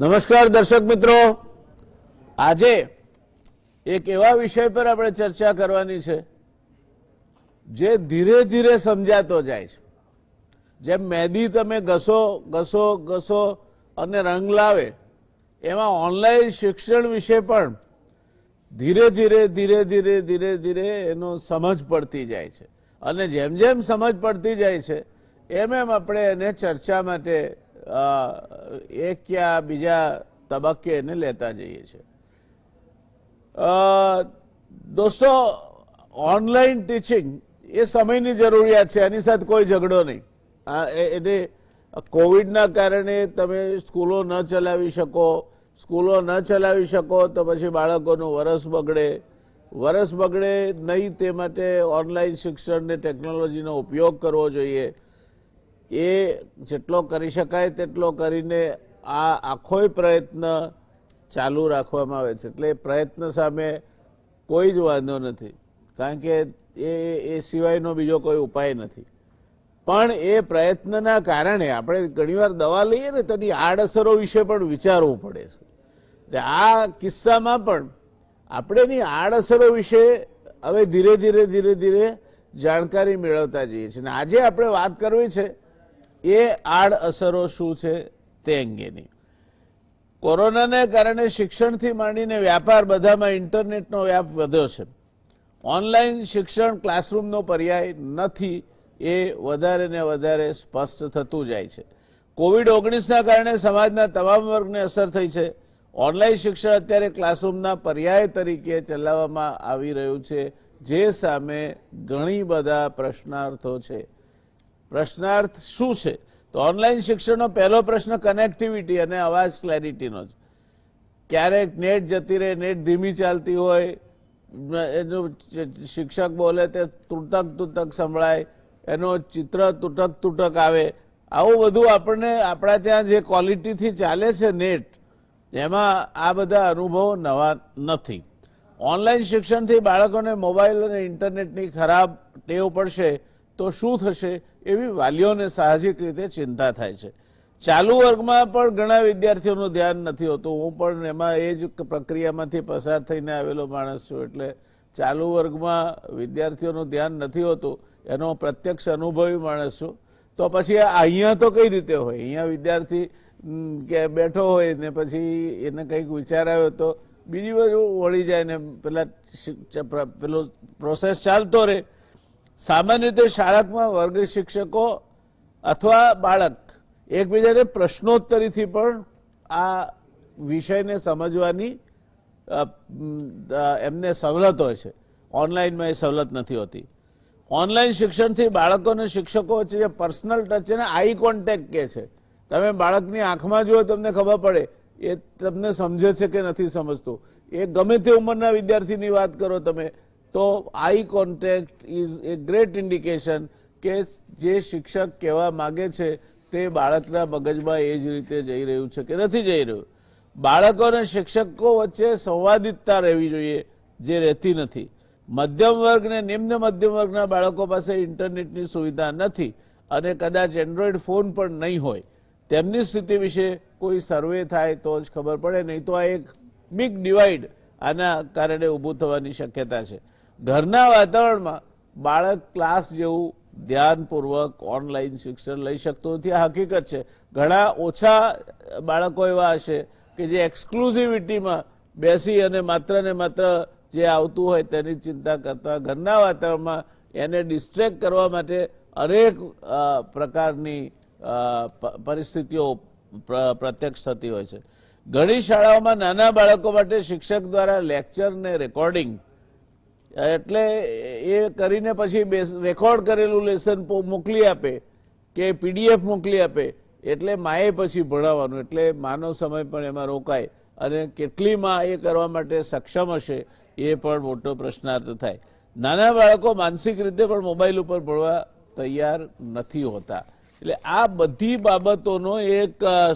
નમસ્કાર દર્શક મિત્રો, આજે એક એવા વિષય પર આપણે ચર્ચા કરવાની છે જે ધીરે ધીરે સમજાતો જાય છે. જેમ મહેંદી તમે ઘસો ઘસો ઘસો અને રંગ લાવે, એમાં ઓનલાઈન શિક્ષણ વિશે પણ ધીરે ધીરે ધીરે ધીરે ધીરે ધીરે એનો સમજ પડતી જાય છે. અને જેમ જેમ સમજ પડતી જાય છે એમ એમ આપણે એને ચર્ચા માટે એક યા બીજા તબક્કે એને લેતા જઈએ છીએ. દોસ્તો, ઓનલાઈન ટીચિંગ એ સમયની જરૂરિયાત છે, એની સાથે કોઈ ઝઘડો નહીં. એટલે કોવિડના કારણે તમે સ્કૂલો ન ચલાવી શકો તો પછી બાળકોનું વરસ બગડે નહીં, તે માટે ઓનલાઈન શિક્ષણ ને ટેકનોલોજીનો ઉપયોગ કરવો જોઈએ. એ જેટલો કરી શકાય તેટલો કરીને આ આખોય પ્રયત્ન ચાલુ રાખવામાં આવે છે. એટલે પ્રયત્ન સામે કોઈ જ વાંધો નથી, કારણ કે એ સિવાયનો બીજો કોઈ ઉપાય નથી. પણ એ પ્રયત્નના કારણે આપણે ઘણીવાર દવા લઈએ ને તેની આડઅસરો વિશે પણ વિચારવું પડે છે. આ કિસ્સામાં પણ આપણે એની આડઅસરો વિશે હવે ધીરે ધીરે ધીરે ધીરે જાણકારી મેળવતા જઈએ છીએ. અને આજે આપણે વાત કરવી છે એ આડઅસરો શું છે તે અંગેની. કોરોનાને કારણે શિક્ષણથી માંડીને વ્યાપાર બધામાં ઇન્ટરનેટનો વ્યાપ વધ્યો છે. ઓનલાઈન શિક્ષણ ક્લાસરૂમનો પર્યાય નથી એ વધારે ને વધારે સ્પષ્ટ થતું જાય છે. કોવિડ-19ના કારણે સમાજના તમામ વર્ગને અસર થઈ છે. ઓનલાઈન શિક્ષણ અત્યારે ક્લાસરૂમના પર્યાય તરીકે ચલાવવામાં આવી રહ્યું છે, જે સામે ઘણી બધા પ્રશ્નાર્થો છે. પ્રશ્નાર્થ શું છે? તો ઓનલાઈન શિક્ષણનો પહેલો પ્રશ્ન કનેક્ટિવિટી અને અવાજ ક્લેરિટીનો છે. ક્યારેક નેટ જતી રહે, નેટ ધીમી ચાલતી હોય, એનું શિક્ષક બોલે તે તૂટક સંભળાય, એનો ચિત્ર તૂટક આવે, આવું બધું આપણને આપણા ત્યાં જે ક્વોલિટીથી ચાલે છે નેટ, એમાં આ બધા અનુભવો નવા નથી. ઓનલાઈન શિક્ષણથી બાળકોને મોબાઈલ અને ઇન્ટરનેટની ખરાબ ટેવ પડશે તો શું થશે એવી વાલીઓને સાહજિક રીતે ચિંતા થાય છે. ચાલુ વર્ગમાં પણ ઘણા વિદ્યાર્થીઓનું ધ્યાન નથી હોતું. હું પણ એમાં એ જ પ્રક્રિયામાંથી પસાર થઈને આવેલો માણસ છું. એટલે ચાલુ વર્ગમાં વિદ્યાર્થીઓનું ધ્યાન નથી હોતું એનો પ્રત્યક્ષ અનુભવી માણસ છું. તો પછી અહીંયા તો કઈ રીતે હોય? અહીંયા વિદ્યાર્થી કે બેઠો હોય ને પછી એને કંઈક વિચાર આવ્યો તો બીજી બાજુ વળી જાય ને પેલો પ્રોસેસ ચાલતો રહે. સામાન્ય રીતે શાળામાં વર્ગ શિક્ષકો અથવા બાળક એકબીજાને પ્રશ્નોત્તરીથી પણ આ વિષયને સમજવાની એમને સવલત હોય છે. ઓનલાઈનમાં એ સવલત નથી હોતી. ઓનલાઈન શિક્ષણથી બાળકો અને શિક્ષકો વચ્ચે જે પર્સનલ ટચ છે ને, આઈ કોન્ટેક્ટ કે છે, તમે બાળકની આંખમાં જુઓ તમને ખબર પડે એ તમને સમજે છે કે નથી સમજતું. એ ગમે તે ઉંમરના વિદ્યાર્થીની વાત કરો તમે, તો eye contact is A great indication કે જે શિક્ષક કહેવા માગે છે તે બાળકના મગજમાં એ જ રીતે જઈ રહ્યું છે કે નથી જઈ રહ્યું. બાળકો અને શિક્ષકો વચ્ચે સંવાદિતતા રહેવી જોઈએ, જે રહેતી નથી. મધ્યમ વર્ગ ને નિમ્ન મધ્યમ વર્ગના બાળકો પાસે ઇન્ટરનેટની સુવિધા નથી અને કદાચ એન્ડ્રોઈડ ફોન પણ નહીં હોય. તેમની સ્થિતિ વિશે કોઈ સર્વે થાય તો જ ખબર પડે, નહીં તો આ એક બિગ ડિવાઈડ આના કારણે ઊભું થવાની શક્યતા છે. ઘરના વાતાવરણમાં બાળક ક્લાસ જેવું ધ્યાનપૂર્વક ઓનલાઈન શિક્ષણ લઈ શકતું નથી. આ હકીકત છે. ઘણા ઓછા બાળકો એવા હશે કે જે એક્સક્લુઝિવિટીમાં બેસી અને માત્ર ને માત્ર જે આવતું હોય તેની ચિંતા કરતા ઘરના વાતાવરણમાં એને ડિસ્ટ્રેક્ટ કરવા માટે અનેક પ્રકારની પરિસ્થિતિઓ પ્રત્યક્ષ થતી હોય છે. ઘણી શાળાઓમાં નાના બાળકો માટે શિક્ષક દ્વારા લેક્ચર ને રેકોર્ડિંગ, એટલે એ કરીને પછી રેકોર્ડ કરેલું લેસન મોકલી આપે કે પીડીએફ મોકલી આપે, એટલે માએ પછી ભણાવવાનું, એટલે માનો સમય પણ એમાં રોકાય અને કેટલી માં એ કરવા માટે સક્ષમ હશે એ પણ મોટો પ્રશ્નાર્થ થાય. નાના બાળકો માનસિક રીતે પણ મોબાઈલ ઉપર ભણવા તૈયાર નથી હોતા. એટલે આ બધી બાબતોનો એક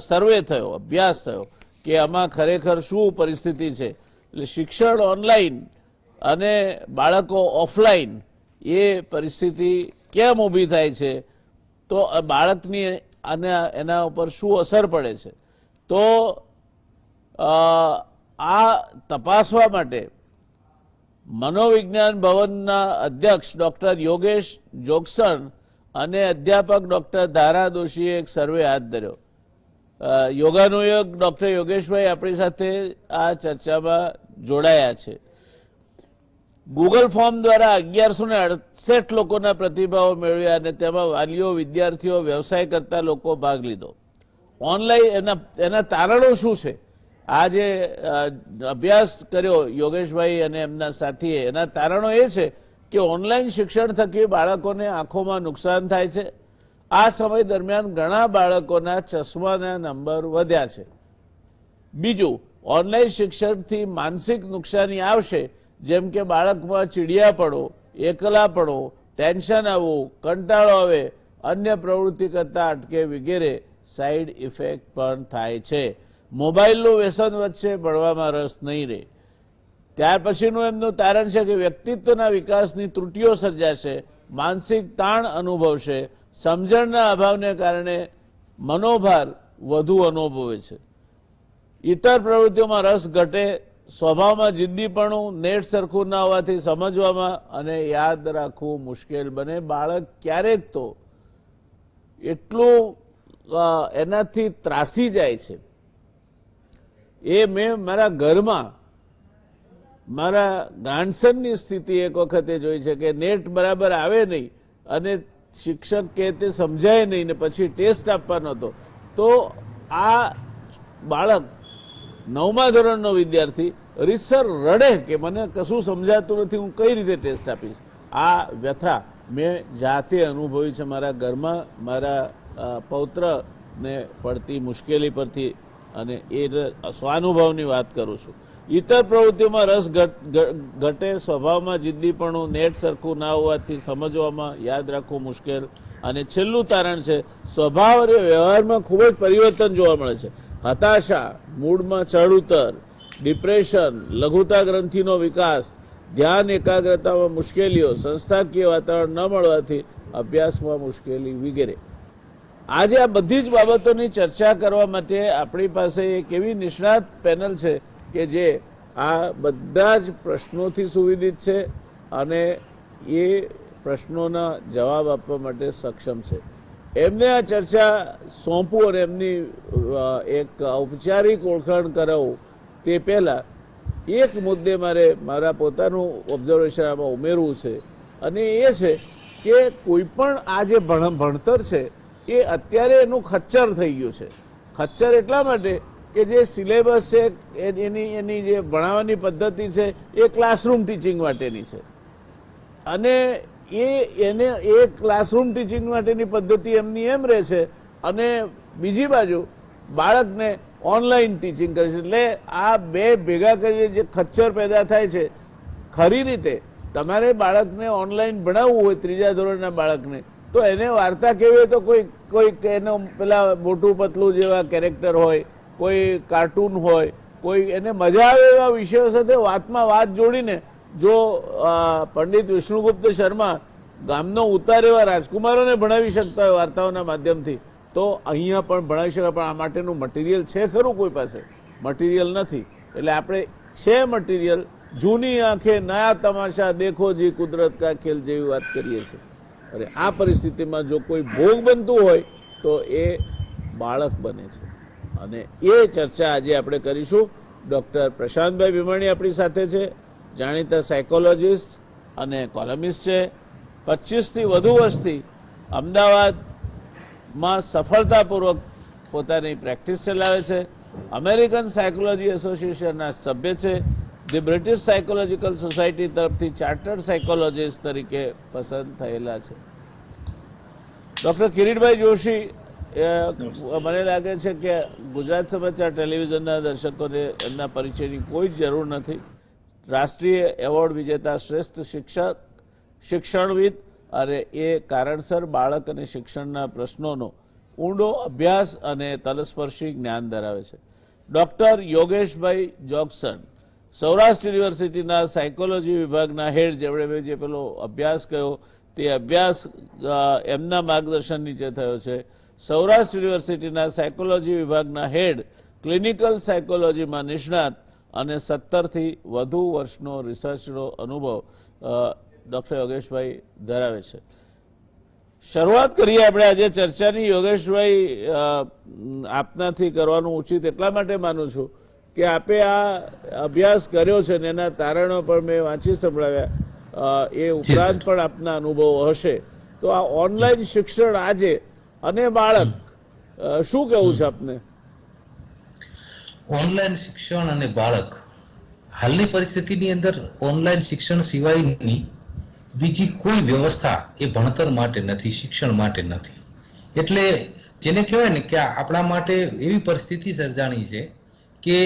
સર્વે થયો, અભ્યાસ થયો કે આમાં ખરેખર શું પરિસ્થિતિ છે. એટલે શિક્ષણ ઓનલાઈન અને બાળકો ઓફલાઈન એ પરિસ્થિતિ કેમ ઊભી થાય છે, તો બાળકની અને એના ઉપર શું અસર પડે છે. તો આ તપાસવા માટે મનોવિજ્ઞાન ભવનના અધ્યક્ષ ડોક્ટર યોગેશ જોગસણ અને અધ્યાપક ડોક્ટર ધારા દોશીએ એક સર્વે હાથ ધર્યો. યોગાનુયોગ ડોક્ટર યોગેશભાઈ આપણી સાથે આ ચર્ચામાં જોડાયા છે. ગૂગલ ફોર્મ દ્વારા 1168 લોકોના પ્રતિભાવો મેળવ્યા અને તેમાં વાલીઓ, વિદ્યાર્થીઓ, વ્યવસાય કરતા લોકો ભાગ લીધો. ઓનલાઈન એના તારણો શું છે? આ જે અભ્યાસ કર્યો યોગેશભાઈ અને એમના સાથીએ, એના તારણો એ છે કે ઓનલાઈન શિક્ષણ થકી બાળકોને આંખોમાં નુકસાન થાય છે. આ સમય દરમિયાન ઘણા બાળકોના ચશ્માના નંબર વધ્યા છે. બીજું, ઓનલાઈન શિક્ષણથી માનસિક નુકસાની આવશે, જેમ કે બાળકમાં ચીડિયાપણો, એકલાપણો, ટેન્શન આવવું, કંટાળો આવે, અન્ય પ્રવૃત્તિ કરતા અટકે વગેરે સાઇડ ઇફેક્ટ પણ થાય છે. મોબાઈલનું વ્યસન વધશે, ભણવામાં રસ નહીં રહે. ત્યાર પછીનું એમનું તારણ છે કે વ્યક્તિત્વના વિકાસની ત્રુટિઓ સર્જાશે, માનસિક તાણ અનુભવશે, સમજણના અભાવને કારણે મનોભાર વધુ અનુભવે છે. ઇતર પ્રવૃત્તિઓમાં રસ ઘટે, સ્વભાવમાં જિદ્દીપણું, નેટ સરખું ના હોવાથી સમજવામાં અને યાદ રાખવું મુશ્કેલ બને. બાળક ક્યારેક તો એટલું એનાથી ત્રાસી જાય છે. એ મેં મારા ઘરમાં મારા ગ્રાન્ડસનની સ્થિતિ એક વખતે જોઈ છે કે નેટ બરાબર આવે નહીં અને શિક્ષક કે તે સમજાય નહીં ને પછી ટેસ્ટ આપવાનો હતો, તો આ બાળક 9મા ધોરણનો વિદ્યાર્થી રીતસર રડે કે મને કશું સમજાતું નથી, હું કઈ રીતે ટેસ્ટ આપીશ. આ વ્યથા મેં જાતે અનુભવી છે મારા ઘરમાં, મારા પૌત્રને પડતી મુશ્કેલી પરથી, અને એ સ્વાનુભવની વાત કરું છું. ઇતર પ્રવૃત્તિઓમાં રસ ઘટે, સ્વભાવમાં જિદ્દીપણું, નેટ સરખું ના હોવાથી સમજવામાં યાદ રાખવું મુશ્કેલ. અને છેલ્લું તારણ છે, સ્વભાવ અને વ્યવહારમાં ખૂબ જ પરિવર્તન જોવા મળે છે. હતાશા, મૂડમાં ચઢ ઉતર, ડિપ્રેશન, લઘુતા ગ્રંથિનો વિકાસ, ધ્યાન એકાગ્રતામાં મુશ્કેલીઓ, સંસ્થાકીય વાતાવરણ ન મળવાથી અભ્યાસમાં મુશ્કેલી વગેરે. આજે આ બધી જ બાબતોની ચર્ચા કરવા માટે આપણી પાસે એક એવી નિષ્ણાત પેનલ છે કે જે આ બધા જ પ્રશ્નોથી સુવિદિત છે અને એ પ્રશ્નોના જવાબ આપવા માટે સક્ષમ છે. એમને આ ચર્ચા સોંપવું અને એમની એક ઔપચારિક ઓળખાણ કરાવવું તે પહેલાં એક મુદ્દે મારે મારા પોતાનું ઓબ્ઝર્વેશન આમાં ઉમેરવું છે, અને એ છે કે કોઈ પણ આ જે ભણતર છે એ અત્યારે એનું ખચ્ચર થઈ ગયું છે. ખચ્ચર એટલા માટે કે જે સિલેબસ છે, એની જે ભણાવવાની પદ્ધતિ છે એ ક્લાસરૂમ ટીચિંગ માટેની છે, અને એ ક્લાસરૂમ ટીચિંગ માટેની પદ્ધતિ એમની એમ રહે છે, અને બીજી બાજુ બાળકને ઓનલાઈન ટીચિંગ કરે છે. એટલે આ બે ભેગા કરીને જે ખચ્ચર પેદા થાય છે, ખરી રીતે તમારે બાળકને ઓનલાઈન ભણાવવું હોય, 3જા ધોરણના બાળકને, તો એને વાર્તા કેવી હોય તો કોઈ એનો પેલા મોટું પતલું જેવા કેરેક્ટર હોય, કોઈ કાર્ટૂન હોય, કોઈ એને મજા આવે એવા વિષયો સાથે વાતમાં વાત જોડીને, જો પંડિત વિષ્ણુગુપ્ત શર્મા ગામનો ઉતાર એવા રાજકુમારોને ભણાવી શકતા હોય વાર્તાઓના માધ્યમથી, તો અહીંયા પણ ભણાવી શકાય. પણ આ માટેનું મટીરિયલ છે ખરું? કોઈ પાસે મટીરિયલ નથી. એટલે આપણે છે મટીરિયલ, જૂની આંખે નયા તમાશા દેખો જી કુદરત કા ખેલ જેવી વાત કરીએ છીએ. અરે આ પરિસ્થિતિમાં જો કોઈ ભોગ બનતું હોય તો એ બાળક બને છે, અને એ ચર્ચા આજે આપણે કરીશું. ડૉક્ટર પ્રશાંતભાઈ ભીમાણી આપણી સાથે છે, જાણીતા સાયકોલોજીસ્ટ અને કોલમિસ્ટ છે. 25થી વધુ વર્ષથી અમદાવાદમાં સફળતાપૂર્વક પોતાની પ્રેક્ટિસ ચલાવે છે. અમેરિકન સાયકોલોજી એસોસિએશનના સભ્ય છે. ધી બ્રિટિશ સાયકોલોજીકલ સોસાયટી તરફથી ચાર્ટર્ડ સાયકોલોજીસ્ટ તરીકે પસંદ થયેલા છે. ડૉક્ટર કિરીટભાઈ જોશી, મને લાગે છે કે ગુજરાત સમાચાર ટેલિવિઝનના દર્શકોને એમના પરિચયની કોઈ જ જરૂર નથી. રાષ્ટ્રીય એવોર્ડ વિજેતા શ્રેષ્ઠ શિક્ષક, શિક્ષણવિદ, અને એ કારણસર બાળક અને શિક્ષણના પ્રશ્નોનો ઊંડો અભ્યાસ અને તલસ્પર્શી જ્ઞાન ધરાવે છે. ડૉક્ટર યોગેશભાઈ જોગસણ, સૌરાષ્ટ્ર યુનિવર્સિટીના સાયકોલોજી વિભાગના હેડ, જેમણે મેં જે પેલો અભ્યાસ કર્યો તે અભ્યાસ એમના માર્ગદર્શન નીચે થયો છે. સૌરાષ્ટ્ર યુનિવર્સિટીના સાયકોલોજી વિભાગના હેડ ક્લિનિકલ સાયકોલોજીમાં નિષ્ણાત અને 17થી વધુ વર્ષનો રિસર્ચનો અનુભવ ડૉક્ટર યોગેશભાઈ ધરાવે છે. શરૂઆત કરીએ આપણે આજે ચર્ચાની. યોગેશભાઈ, આપનાથી કરવાનું ઉચિત એટલા માટે માનું છું કે આપે આ અભ્યાસ કર્યો છે ને એના તારણો પણ મેં વાંચી સંભળાવ્યા, એ ઉપરાંત પણ આપના અનુભવો હશે. તો આ ઓનલાઈન શિક્ષણ આજે અને બાળક, શું કહેવું છે આપને? ઓનલાઈન શિક્ષણ અને બાળક, હાલની પરિસ્થિતિની અંદર ઓનલાઈન શિક્ષણ સિવાયની બીજી કોઈ વ્યવસ્થા એ ભણતર માટે નથી, શિક્ષણ માટે નથી. એટલે જેને કહેવાય ને કે આપણા માટે એવી પરિસ્થિતિ સર્જાણી છે કે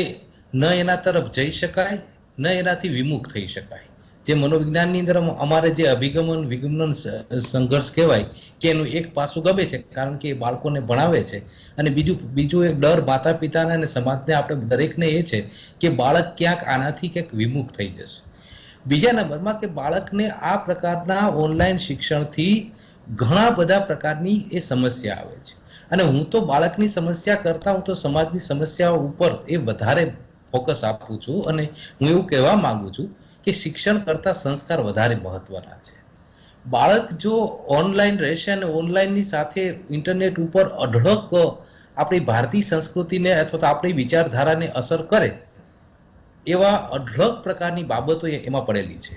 ન એના તરફ જઈ શકાય, ન એનાથી વિમુખ થઈ શકાય. જે મનોવિજ્ઞાનની અંદર અમારે જે અભિગમન વિગમન સંઘર્ષ કહેવાય કે એનું એક પાસું ગમે છે, કારણ કે એ બાળકોને ભણાવે છે, અને બીજું એક ડર માતા પિતાને અને સમાજને આપણે દરેકને એ છે કે બાળક ક્યાંક આનાથી ક્યાંક વિમુખ થઈ જશે. બીજા નંબરમાં કે બાળકને આ પ્રકારના ઓનલાઈન શિક્ષણથી ઘણા બધા પ્રકારની એ સમસ્યા આવે છે, અને હું તો બાળકની સમસ્યા કરતા હું તો સમાજની સમસ્યાઓ ઉપર એ વધારે ફોકસ આપું છું, અને હું એવું કહેવા માંગુ છું કે શિક્ષણ કરતા સંસ્કાર વધારે મહત્વના છે. બાળક જો ઓનલાઈન રહેશે અને ઓનલાઈનની સાથે ઇન્ટરનેટ ઉપર અઢળક આપણી ભારતીય સંસ્કૃતિને અથવા તો આપણી વિચારધારાને અસર કરે એવા અઢળક પ્રકારની બાબતો એમાં પડેલી છે.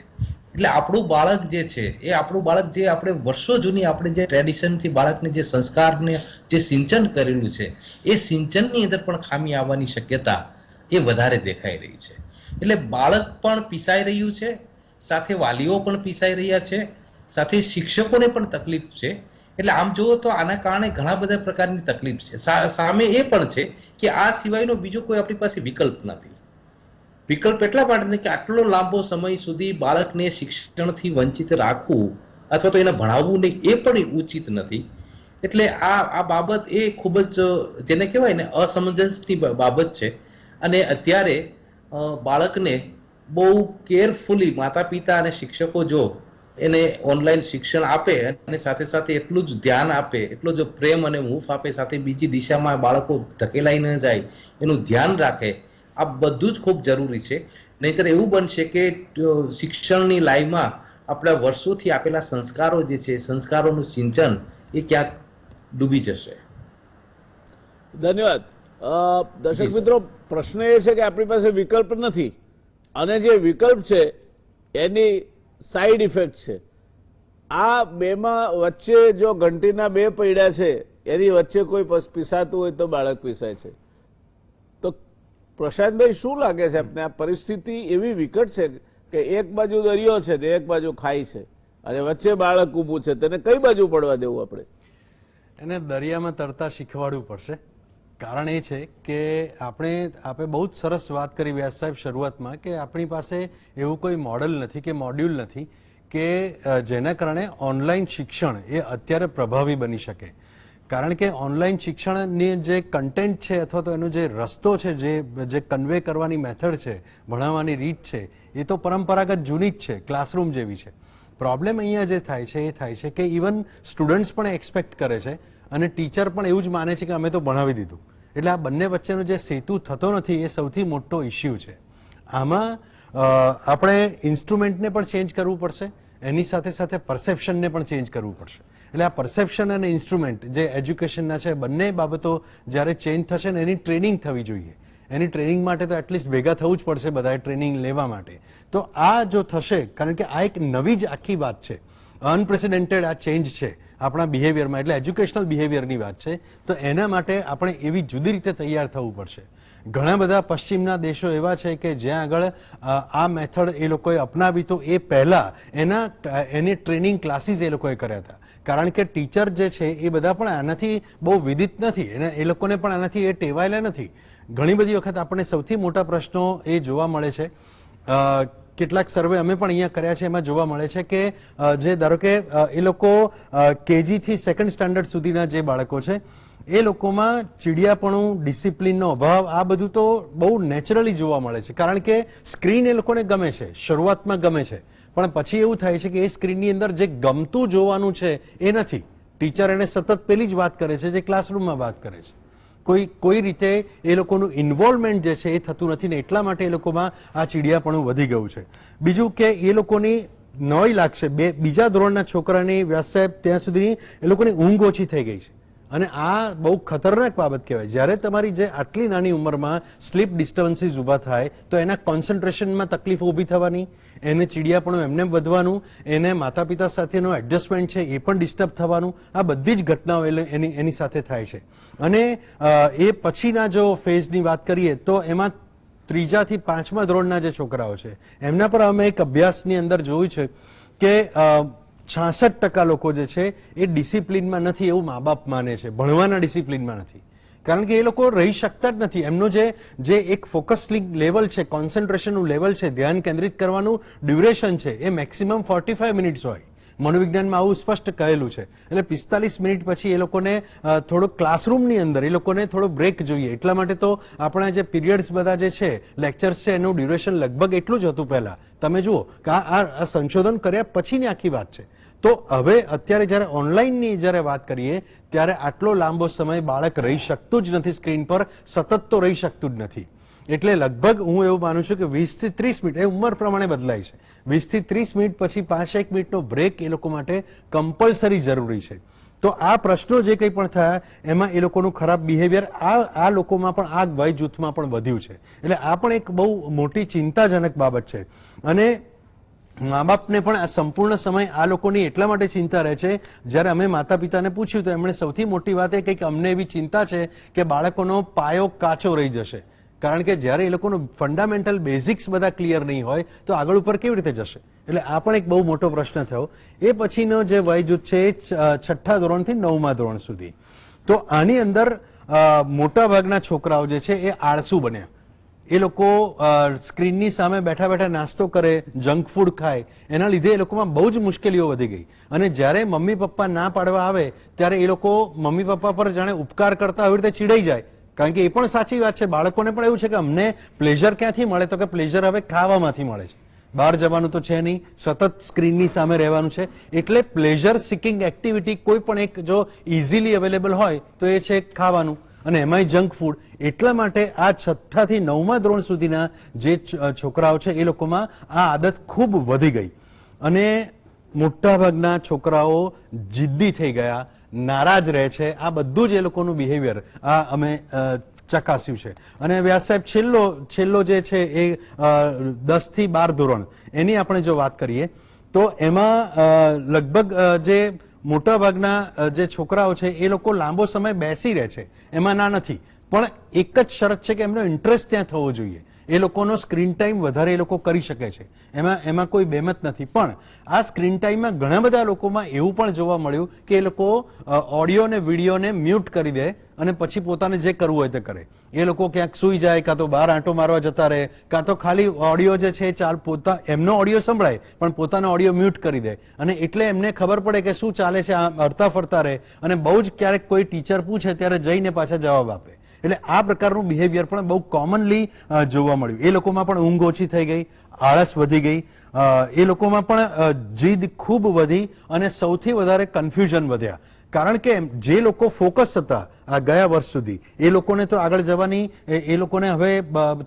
એટલે આપણું બાળક જે છે એ આપણું બાળક જે આપણે વર્ષો જૂની આપણે જે ટ્રેડિશનથી બાળકને જે સંસ્કારને જે સિંચન કરેલું છે એ સિંચનની અંદર પણ ખામી આવવાની શક્યતા એ વધારે દેખાઈ રહી છે. એટલે બાળક પણ પીસાઈ રહ્યું છે, સાથે વાલીઓ પણ પીસાઈ રહ્યા છે, સાથે શિક્ષકોને પણ તકલીફ છે. એટલે આમ જુઓ તો આના કારણે ઘણા બધા પ્રકારની તકલીફ છે. સામે એ પણ છે કે આ સિવાયનો બીજો કોઈ આપણી પાસે વિકલ્પ નથી. વિકલ્પ એટલા માટે કે આટલો લાંબો સમય સુધી બાળકને શિક્ષણથી વંચિત રાખવું અથવા તો એને ભણાવવું નહીં એ પણ ઉચિત નથી. એટલે આ બાબત એ ખૂબ જ જેને કહેવાય ને અસમંજસની બાબત છે. અને અત્યારે બાળકને બહુ કેરફુલી માતા પિતા અને શિક્ષકો જો એને ઓનલાઈન શિક્ષણ આપે અને સાથે સાથે એટલું જ ધ્યાન આપે, એટલો જ પ્રેમ અને હૂંફ આપે, સાથે બીજી દિશામાં બાળકો ધકેલાઈ ન જાય એનું ધ્યાન રાખે, આ બધું જ ખૂબ જરૂરી છે. નહીતર એવું બનશે કે શિક્ષણની લાઈનમાં આપણા વર્ષોથી આપેલા સંસ્કારો જે છે, સંસ્કારોનું સિંચન એ ક્યાંક ડૂબી જશે. ધન્યવાદ. દર્શક મિત્રો, પ્રશ્ન એ છે કે આપણી પાસે વિકલ્પ નથી, અને જે વિકલ્પ છે એની સાઈડ ઇફેક્ટ છે. આ બેમાં વચ્ચે જો ઘંટીના બે પૈડા છે એની વચ્ચે કોઈ પીસાતું હોય તો બાળક પીસાય છે. તો પ્રશાંતભાઈ, શું લાગે છે આપને? આ પરિસ્થિતિ એવી વિકટ છે કે એક બાજુ દરિયો છે ને એક બાજુ ખાઈ છે, અને વચ્ચે બાળક ઊભું છે, તેને કઈ બાજુ પડવા દેવું? આપણે એને દરિયામાં તરતા શીખવાડવું પડશે. કારણ એ છે કે આપણે બહુ જ સરસ વાત કરી વ્યાસ સાહેબ શરૂઆતમાં કે આપણી પાસે એવું કોઈ મોડલ નથી કે મોડ્યુલ નથી કે જેના કારણે ઓનલાઈન શિક્ષણ એ અત્યારે પ્રભાવી બની શકે. કારણ કે ઓનલાઈન શિક્ષણની જે કન્ટેન્ટ છે અથવા તો એનો જે રસ્તો છે, જે કન્વે કરવાની મેથડ છે, ભણાવવાની રીત છે, એ તો પરંપરાગત જૂની જ છે, ક્લાસરૂમ જેવી છે. પ્રોબ્લેમ અહીંયા જે થાય છે એ થાય છે કે ઇવન સ્ટુડન્ટ્સ પણ એક્સપેક્ટ કરે છે અને ટીચર પણ એવું જ માને છે કે અમે તો ભણાવી દીધું. એટલે આ બંને વચ્ચેનો જે સેતુ થતો નથી એ સૌથી મોટો ઇસ્યુ છે. આમાં આપણે ઇન્સ્ટ્રુમેન્ટને પણ ચેન્જ કરવું પડશે, એની સાથે સાથે પરસેપ્શનને પણ ચેન્જ કરવું પડશે. એટલે આ પરસેપ્શન અને ઇન્સ્ટ્રુમેન્ટ જે એજ્યુકેશનના છે, બંને બાબતો જ્યારે ચેન્જ થશે ને એની ટ્રેનિંગ થવી જોઈએ. એની ટ્રેનિંગ માટે તો એટલીસ્ટ ભેગા થવું જ પડશે બધાએ ટ્રેનિંગ લેવા માટે. તો આ જો થશે, કારણ કે આ એક નવી જ આખી વાત છે, અનપ્રેસિડેન્ટેડ આ ચેન્જ છે આપણા બિહેવિયરમાં, એટલે એજ્યુકેશનલ બિહેવિયરની વાત છે. તો એના માટે આપણે એવી જુદી રીતે તૈયાર થવું પડશે. ઘણા બધા પશ્ચિમના દેશો એવા છે કે જ્યાં આગળ આ મેથડ એ લોકોએ અપનાવી તો એ પહેલા એની ટ્રેનિંગ ક્લાસીસ એ લોકોએ કર્યા હતા. કારણ કે ટીચર જે છે એ બધા પણ આનાથી બહુ વિદિત નથી, એ લોકોને પણ આનાથી એ ટેવાયેલા નથી. ઘણી બધી વખત આપણને સૌથી મોટા પ્રશ્નો એ જોવા મળે છે. કેટલાક સર્વે અમે પણ અહીંયા કર્યા છે, એમાં જોવા મળે છે કે જે ધારો કે એ લોકો કેજી થી સેકન્ડ સ્ટાન્ડર્ડ સુધીના જે બાળકો છે એ લોકોમાં ચીડિયાપણું, ડિસિપ્લિનનો અભાવ, આ બધું તો બહુ નેચરલી જોવા મળે છે. કારણ કે સ્ક્રીન એ લોકોને ગમે છે, શરૂઆતમાં ગમે છે, પણ પછી એવું થાય છે કે એ સ્ક્રીનની અંદર જે ગમતું જોવાનું છે એ નથી. ટીચર એને સતત પેલી જ વાત કરે છે જે ક્લાસરૂમમાં વાત કરે છે. કોઈ રીતે એ લોકોનું ઇન્વોલ્વમેન્ટ જે છે એ થતું નથી ને એટલા માટે એ લોકોમાં આ ચીડિયાપણું વધી ગયું છે. બીજું કે એ લોકોની નોય લાગશે બીજા ધોરણના છોકરાની વ્યાસ સાહેબ ત્યાં સુધીની એ લોકોની ઊંઘ ઓછી થઈ ગઈ છે અને આ બહુ ખતરનાક બાબત કહેવાય. જ્યારે તમારી જે આટલી નાની ઉંમરમાં સ્લીપ ડિસ્ટર્બન્સીસ ઊભા થાય તો એના કોન્સન્ટ્રેશનમાં તકલીફો ઊભી થવાની, એને ચીડિયાપણું એમને વધવાનું, એને માતા પિતા સાથેનો એડજસ્ટમેન્ટ છે એ પણ ડિસ્ટર્બ થવાનું, આ બધી જ ઘટનાઓ એની સાથે થાય છે. અને એ પછીના જો ફેઝની વાત કરીએ તો એમાં 3જા થી 5મા ધોરણના જે છોકરાઓ છે એમના પર અમે એક અભ્યાસની અંદર જોયું છે કે 66% લોકો જે છે એ ડિસિપ્લિનમાં નથી એવું મા બાપ માને છે, ભણવાના ડિસિપ્લિનમાં નથી. કારણ કે એ લોકો રહી શકતા જ નથી. એમનું જે એક ફોકસિંગ લેવલ છે, કોન્સન્ટ્રેશનનું લેવલ છે, ધ્યાન કેન્દ્રિત કરવાનું ડ્યુરેશન છે એ મેક્સિમમ 45 મિનિટ્સ હોય. મનોવિજ્ઞાનમાં આવું સ્પષ્ટ કહેલું છે. એટલે 45 મિનિટ પછી એ લોકોને થોડો ક્લાસરૂમની અંદર એ લોકોને થોડો બ્રેક જોઈએ. એટલા માટે તો આપણા જે પીરિયડ્સ બધા જે છે, લેક્ચર્સ છે, એનું ડ્યુરેશન લગભગ એટલું જ હતું પહેલા. તમે જુઓ કે આ સંશોધન કર્યા પછીની આખી વાત છે. તો હવે અત્યારે જ્યારે ઓનલાઈનની જ્યારે વાત કરીએ ત્યારે આટલો લાંબો સમય બાળક રહી શકતું જ નથી સ્ક્રીન પર, સતત તો રહી શકતું જ નથી. એટલે લગભગ હું એવું માનું છું કે 20 થી 30 મિનિટ, એ ઉંમર પ્રમાણે બદલાય છે, 20 થી 30 મિનિટ પછી 5-1 મિનિટનો બ્રેક એ લોકો માટે કમ્પલસરી જરૂરી છે. તો આ પ્રશ્નો જે કંઈ પણ થયા એમાં એ લોકોનું ખરાબ બિહેવિયર આ લોકોમાં પણ, આ વય જૂથમાં પણ વધ્યું છે. એટલે આ પણ એક બહુ મોટી ચિંતાજનક બાબત છે. અને મા બાપને પણ આ સંપૂર્ણ સમય આ લોકોની એટલા માટે ચિંતા રહે છે. જ્યારે અમે માતા પિતાને પૂછ્યું તો એમણે સૌથી મોટી વાત એ કહી કે અમને એવી ચિંતા છે કે બાળકોનો પાયો કાચો રહી જશે. કારણ કે જ્યારે એ લોકોનું ફંડામેન્ટલ બેઝિક્સ બધા ક્લિયર નહીં હોય તો આગળ ઉપર કેવી રીતે જશે. એટલે આ પણ એક બહુ મોટો પ્રશ્ન થયો. એ પછીનો જે વય જૂથ છે એ 6ઠ્ઠા ધોરણથી 9મા ધોરણ સુધી. તો આની અંદર મોટા ભાગના છોકરાઓ જે છે એ આળસુ બન્યા. એ લોકો સ્ક્રીનની સામે બેઠા બેઠા નાસ્તો કરે, જંક ફૂડ ખાય, એના લીધે એ લોકોમાં બહુ જ મુશ્કેલીઓ વધી ગઈ. અને જ્યારે મમ્મી પપ્પા ના પાડવા આવે ત્યારે એ લોકો મમ્મી પપ્પા પર જાણે ઉપકાર કરતા આવી રીતે ચીડાઈ જાય. કારણ કે એ પણ સાચી વાત છે, બાળકોને પણ એવું છે કે અમને પ્લેઝર ક્યાંથી મળે, તો કે પ્લેઝર હવે ખાવામાંથી મળે છે. બહાર જવાનું તો છે નહીં, સતત સ્ક્રીનની સામે રહેવાનું છે. એટલે પ્લેઝર સિકિંગ એક્ટિવિટી કોઈ પણ એક જો ઇઝીલી અવેલેબલ હોય તો એ છે ખાવાનું, અને એમાંય જંક ફૂડ. એટલા માટે આ 6ઠ્ઠા થી 9મા ધોરણ સુધીના જે છોકરાઓ છે એ લોકોમાં આ આદત ખૂબ વધી ગઈ. અને મોટાભાગના છોકરાઓ જિદ્દી થઈ ગયા, નારાજ રહે છે. આ બધું જ એ લોકોનું બિહેવિયર આ અમે ચકાસ્યું છે. અને વ્યાસ સાહેબ છેલ્લો જે છે એ 10 થી 12 ધોરણ એની આપણે જો વાત કરીએ તો એમાં લગભગ જે મોટાભાગના જે છોકરાઓ છે એ લોકો લાંબો સમય બેસી રહે છે, એમાં ના નથી, પણ એક જ શરત છે કે એમનો ઇન્ટરેસ્ટ ત્યાં થવો જોઈએ. એ લોકોનો સ્ક્રીન ટાઈમ વધારે એ લોકો કરી શકે છે, એમાં કોઈ બેમત નથી. પણ આ સ્ક્રીન ટાઈમમાં ઘણા બધા લોકોમાં એવું પણ જોવા મળ્યું કે એ લોકો ઓડિયો અને વિડીયોને મ્યુટ કરી દે અને પછી પોતાને જે કરવું હોય તે કરે. એ લોકો ક્યાંક સૂઈ જાય, કાં તો બહાર આંટો મારવા જતા રહે, કાં તો ખાલી ઓડિયો જે છે એમનો ઓડિયો સંભળાય પણ પોતાનો ઓડિયો મ્યુટ કરી દે. અને એટલે એમને ખબર પડે કે શું ચાલે છે, હરતા ફરતા રહે, અને બહુ જ ક્યારેક કોઈ ટીચર પૂછે ત્યારે જઈને પાછા જવાબ આપે. એટલે આ પ્રકારનું બિહેવિયર પણ બહુ કોમનલી જોવા મળ્યું. એ લોકોમાં પણ ઊંઘ ઓછી થઈ ગઈ, આળસ વધી ગઈ, એ લોકોમાં પણ જીદ ખૂબ વધી, અને સૌથી વધારે કન્ફ્યુઝન વધ્યા. કારણ કે જે લોકો ફોકસ હતા આ ગયા વર્ષ સુધી, એ લોકોને તો આગળ જવાની એ લોકોને હવે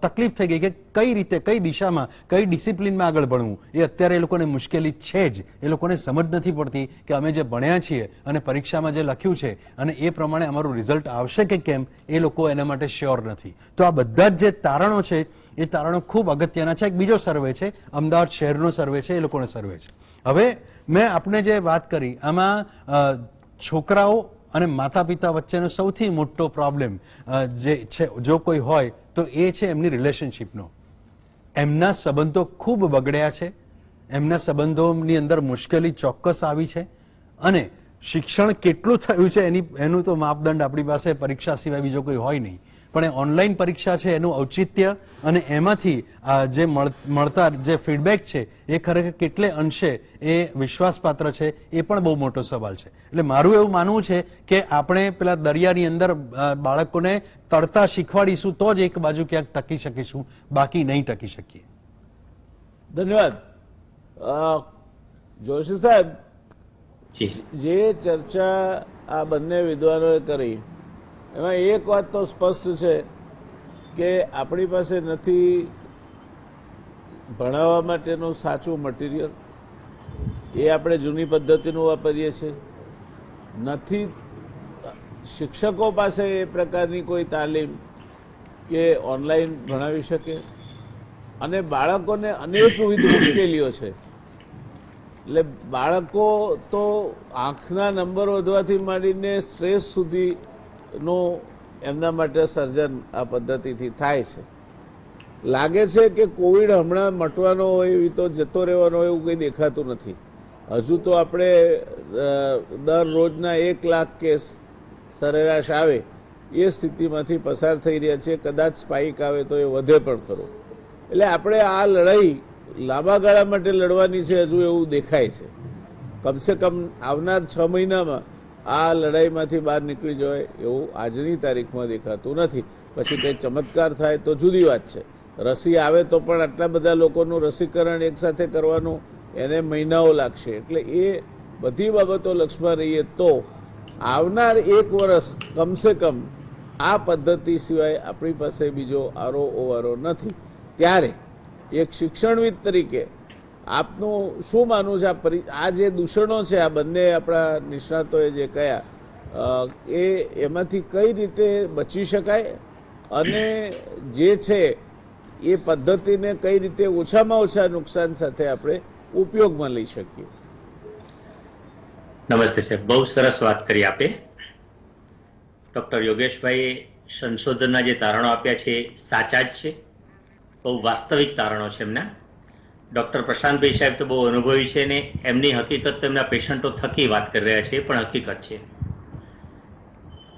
તકલીફ થઈ ગઈ કે કઈ રીતે, કઈ દિશામાં, કઈ ડિસિપ્લિનમાં આગળ ભણવું. એ અત્યારે એ લોકોને મુશ્કેલી છે જ. એ લોકોને સમજ નથી પડતી કે અમે જે ભણ્યા છીએ અને પરીક્ષામાં જે લખ્યું છે અને એ પ્રમાણે અમારું રિઝલ્ટ આવશે કે કેમ, એ લોકો એના માટે શ્યોર નથી. તો આ બધા જ જે તારણો છે એ તારણો ખૂબ અગત્યના છે. એક બીજો સર્વે છે, અમદાવાદ શહેરનો સર્વે છે, એ લોકોનો સર્વે છે. હવે મેં આપણે જે વાત કરી આમાં છોકરાઓ અને માતા પિતા વચ્ચેનો સૌથી મોટો પ્રોબ્લેમ જે છે જો કોઈ હોય તો એ છે એમની રિલેશનશીપનો. એમના સંબંધો ખૂબ બગડ્યા છે, એમના સંબંધોની અંદર મુશ્કેલી ચોક્કસ આવી છે. અને શિક્ષણ કેટલું થયું છે એનું તો માપદંડ આપણી પાસે પરીક્ષા સિવાય બીજો કોઈ હોય નહીં. પણ એ ઓનલાઈન પરીક્ષા છે એનું ઔચિત્ય અને એમાંથી જે મળતા જે ફીડબેક છે એ ખરેખર કેટલે અંશે એ વિશ્વાસપાત્ર છે એ પણ બહુ મોટો સવાલ છે. એટલે મારું એવું માનવું છે કે આપણે પેલા દરિયાની અંદર બાળકોને તરતા શીખવાડીશું તો જ એક બાજુ ક્યાંક ટકી શકીશું, બાકી નહીં ટકી શકીએ. ધન્યવાદ. જોશી સાહેબ, જે ચર્ચા આ બંને વિદ્વાનોએ કરી એમાં એક વાત તો સ્પષ્ટ છે કે આપણી પાસે નથી ભણાવવા માટેનું સાચું મટીરિયલ, એ આપણે જૂની પદ્ધતિનું વાપરીએ છીએ. નથી શિક્ષકો પાસે એ પ્રકારની કોઈ તાલીમ કે ઓનલાઈન ભણાવી શકે, અને બાળકોને અનેકવિધ મુશ્કેલીઓ છે. એટલે બાળકો તો આંખના નંબર વધવાથી માંડીને સ્ટ્રેસ સુધીનું એમના માટે સર્જન આ પદ્ધતિથી થાય છે. લાગે છે કે કોવિડ હમણાં મટવાનો હોય, એવી તો જતો રહેવાનો હોય એવું કંઈ દેખાતું નથી. હજુ તો આપણે દરરોજના 1 લાખ કેસ સરેરાશ આવે એ સ્થિતિમાંથી પસાર થઈ રહ્યા છીએ. કદાચ સ્પાઇક આવે તો એ વધે પણ ખરો. એટલે આપણે આ લડાઈ લાંબા ગાળા માટે લડવાની છે હજુ એવું દેખાય છે. કમસે કમ આવનાર 6 મહિનામાં આ લડાઈમાંથી બહાર નીકળી જવાય એવું આજની તારીખમાં દેખાતું નથી. પછી કંઈ ચમત્કાર થાય તો જુદી વાત છે. રસી આવે તો પણ આટલા બધા લોકોનું રસીકરણ એકસાથે કરવાનું એને મહિનાઓ લાગશે. એટલે એ બધી બાબતો લક્ષમાં રહીએ તો આવનાર 1 વર્ષ કમસે કમ આ પદ્ધતિ સિવાય આપણી પાસે બીજો આરો ઓવારો નથી. ત્યારે એક શિક્ષણવિદ તરીકે આપનું શું માનવું છે? આ જે દૂષણો છે, આ બંને આપણા નિષ્ણાતોએ જે કહ્યા, એમાંથી કઈ રીતે બચી શકાય અને જે છે એ પદ્ધતિને કઈ રીતે ઓછામાં ઓછા નુકસાન સાથે આપણે ઉપયોગમાં લઈ શકીએ? નમસ્તે સાહેબ, બહુ સરસ વાત કરી આપે. ડોક્ટર યોગેશભાઈએ સંશોધનના જે તારણો આપ્યા છે સાચા જ છે, બહુ વાસ્તવિક તારણો છે એમના. ડોક્ટર પ્રશાંતભાઈ સાહેબ તો બહુ અનુભવી છે ને એમની હકીકત તો એમના પેશન્ટો થકી વાત કરી રહ્યા છે, પણ હકીકત છે.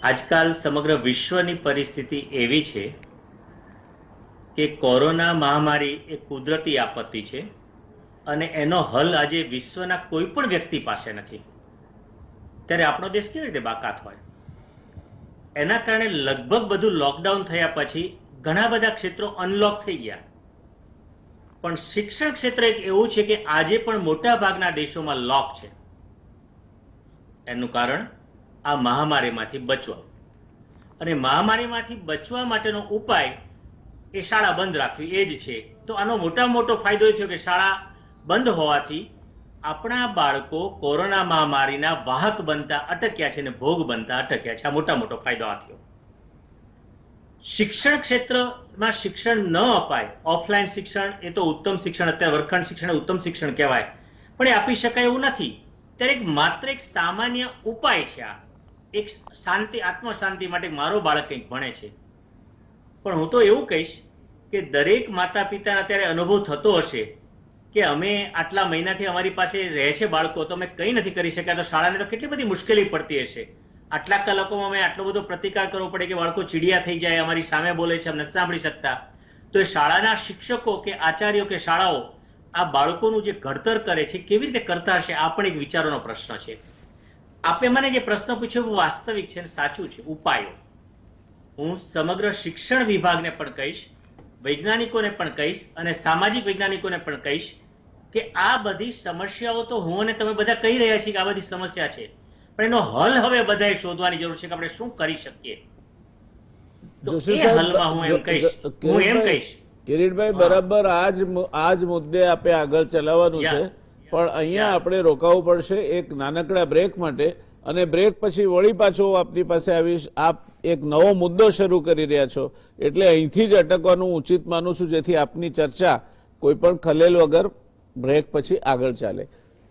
આજકાલ સમગ્ર વિશ્વની પરિસ્થિતિ એવી છે કે કોરોના મહામારી એ કુદરતી આપત્તિ છે અને એનો હલ આજે વિશ્વના કોઈ પણ વ્યક્તિ પાસે નથી. ત્યારે આપણો દેશ કેવી રીતે બાકાત હોય? એના કારણે લગભગ બધું લોકડાઉન થયા પછી ઘણા બધા ક્ષેત્રો અનલોક થઈ ગયા, પણ શિક્ષણ ક્ષેત્ર એક એવું છે કે આજે પણ મોટા ભાગના દેશોમાં લોક છે. એનું કારણ આ મહામારીમાંથી બચવા, અને મહામારીમાંથી બચવા માટેનો ઉપાય એ શાળા બંધ રાખવી એ જ છે. તો આનો મોટામાં મોટો ફાયદો એ થયો કે શાળા બંધ હોવાથી આપણા બાળકો કોરોના મહામારીના વાહક બનતા અટક્યા છે અને ભોગ બનતા અટક્યા છે. આ મોટો ફાયદો આ થયો. શિક્ષણ ક્ષેત્રમાં શિક્ષણ ન અપાય, ઓફલાઈન શિક્ષણ એ તો ઉત્તમ શિક્ષણ, અત્યારે વર્ગખંડ શિક્ષણ ઉત્તમ શિક્ષણ કહેવાય, પણ એ આપી શકાય એવું નથી. ત્યારે માત્ર એક સામાન્ય ઉપાય છે આ, એક શાંતિ, આત્મશાંતિ માટે મારો બાળક કંઈક ભણે છે. પણ હું તો એવું કહીશ કે દરેક માતા પિતાને અત્યારે અનુભવ થતો હશે કે અમે આટલા મહિનાથી અમારી પાસે રહે છે બાળકો, તો અમે કંઈ નથી કરી શક્યા, તો શાળાને તો કેટલી બધી મુશ્કેલી પડતી હશે. આટલા કલાકોમાં અમે આટલો બધો પ્રતિકાર કરવો પડે કે બાળકો ચીડિયા થઈ જાય, અમારી સામે બોલે છે, અમે નથી સાંભળી શકતા. તો એ શાળાના શિક્ષકો કે આચાર્યો કે શાળાઓ આ બાળકોનું જે ઘડતર કરે છે કેવી રીતે કરતા હશે? આ પણ એક વિચારોનો પ્રશ્ન છે. આપે મને જે પ્રશ્ન પૂછ્યો વાસ્તવિક છે અને સાચું છે. ઉપાયો હું સમગ્ર શિક્ષણ વિભાગને પણ કહીશ, વૈજ્ઞાનિકોને પણ કહીશ અને સામાજિક વૈજ્ઞાનિકોને પણ કહીશ કે આ બધી સમસ્યાઓ તો હું અને તમે બધા કહી રહ્યા છીએ કે આ બધી સમસ્યા છે, પણ એનો હલ હવે બધાએ શોધવાની જરૂર છે કે આપણે શું કરી શકીએ. તો એ હલમાં હું એમ કહીશ કિરીટભાઈ, બરાબર આ જ મુદ્દે આપે આગળ ચલાવવાનું છે, પણ અહીંયા આપણે રોકાવું પડશે એક નાનકડા બ્રેક માટે, અને બ્રેક પછી વળી પાછો આપની પાસે આવીશ. આપ એક નવો મુદ્દો શરૂ કરી રહ્યા છો એટલે અહીંથી જ અટકવાનું ઉચિત માનું છું, જેથી આપની ચર્ચા કોઈ પણ ખલેલ વગર બ્રેક પછી આગળ ચાલે.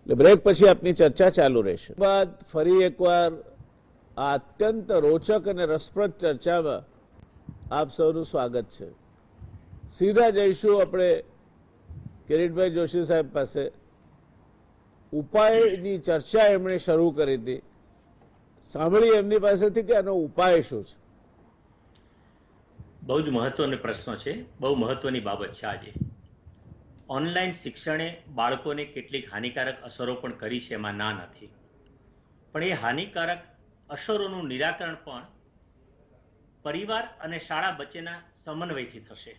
એટલે બ્રેક પછી આપની ચર્ચા ચાલુ રહેશે. બાદ ફરી એકવાર આ અત્યંત રોચક અને રસપ્રદ ચર્ચામાં આપ સૌનું સ્વાગત છે. સીધા જઈશું આપણે કિરીટભાઈ જોશી સાહેબ પાસે. ઉપાયની ચર્ચા એમણે શરૂ કરી હતી, સાંભળી એમની પાસેથી કે આનો ઉપાય શું છે. બહુ જ મહત્વનો પ્રશ્ન છે, બહુ મહત્વની બાબત છે. આજે ઓનલાઈન શિક્ષણે બાળકોને કેટલીક હાનિકારક અસરો પણ કરી છે, એમાં ના નથી, પણ એ હાનિકારક અસરોનું નિરાકરણ પણ પરિવાર અને શાળા વચ્ચેના સમન્વયથી થશે.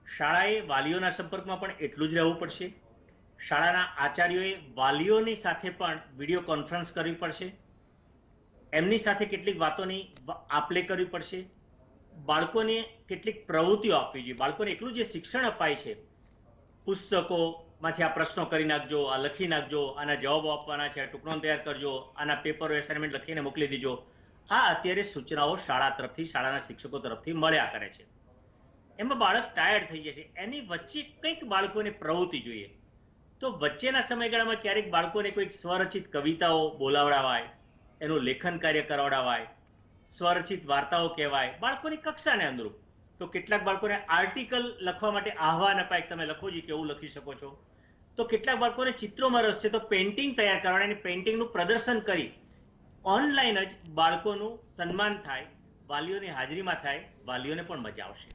શાળાએ વાલીઓના સંપર્કમાં પણ એટલું જ રહેવું પડશે. શાળાના આચાર્યોએ વાલીઓની સાથે પણ વિડીયો કોન્ફરન્સ કરવી પડશે. એમની સાથે કેટલીક વાતોની આપ-લે કરવી પડશે, બાળકોને કેટલીક પ્રવૃત્તિઓ આપવી જોઈએ. બાળકોને એકલું જે શિક્ષણ અપાય છે, પુસ્તકોમાંથી આ પ્રશ્નો કરી નાખજો, આ લખી નાખજો, આના જવાબો આપવાના છે, આ ટુકડો તૈયાર કરજો, આના પેપરો એસાઇનમેન્ટ લખીને મોકલી દીજો, આ અત્યારે સૂચનાઓ શાળા તરફથી, શાળાના શિક્ષકો તરફથી મળ્યા કરે છે. એમાં બાળક ટાયર્ડ થઈ જાય છે. એની વચ્ચે કંઈક બાળકોને પ્રવૃત્તિ જોઈએ. તો વચ્ચેના સમયગાળામાં ક્યારેક બાળકોને કોઈક સ્વરચિત કવિતાઓ બોલાવડાવાય, એનું લેખન કાર્ય કરાવડાવાય, સ્વરચિત વાર્તાઓ કહેવાય બાળકોની કક્ષાને અનુરૂપ. તો કેટલાક બાળકોને આર્ટિકલ લખવા માટે આહવાન અપાય, તમે લખો જી કેવું લખી શકો છો. તો કેટલાક બાળકોને ચિત્રોમાં રસ છે, તો પેઇન્ટિંગ તૈયાર કરવાની, પેઇન્ટિંગનું પ્રદર્શન કરી ઓનલાઈન જ બાળકોનું સન્માન થાય, વાલીઓની હાજરીમાં થાય, વાલીઓને પણ મજા આવશે.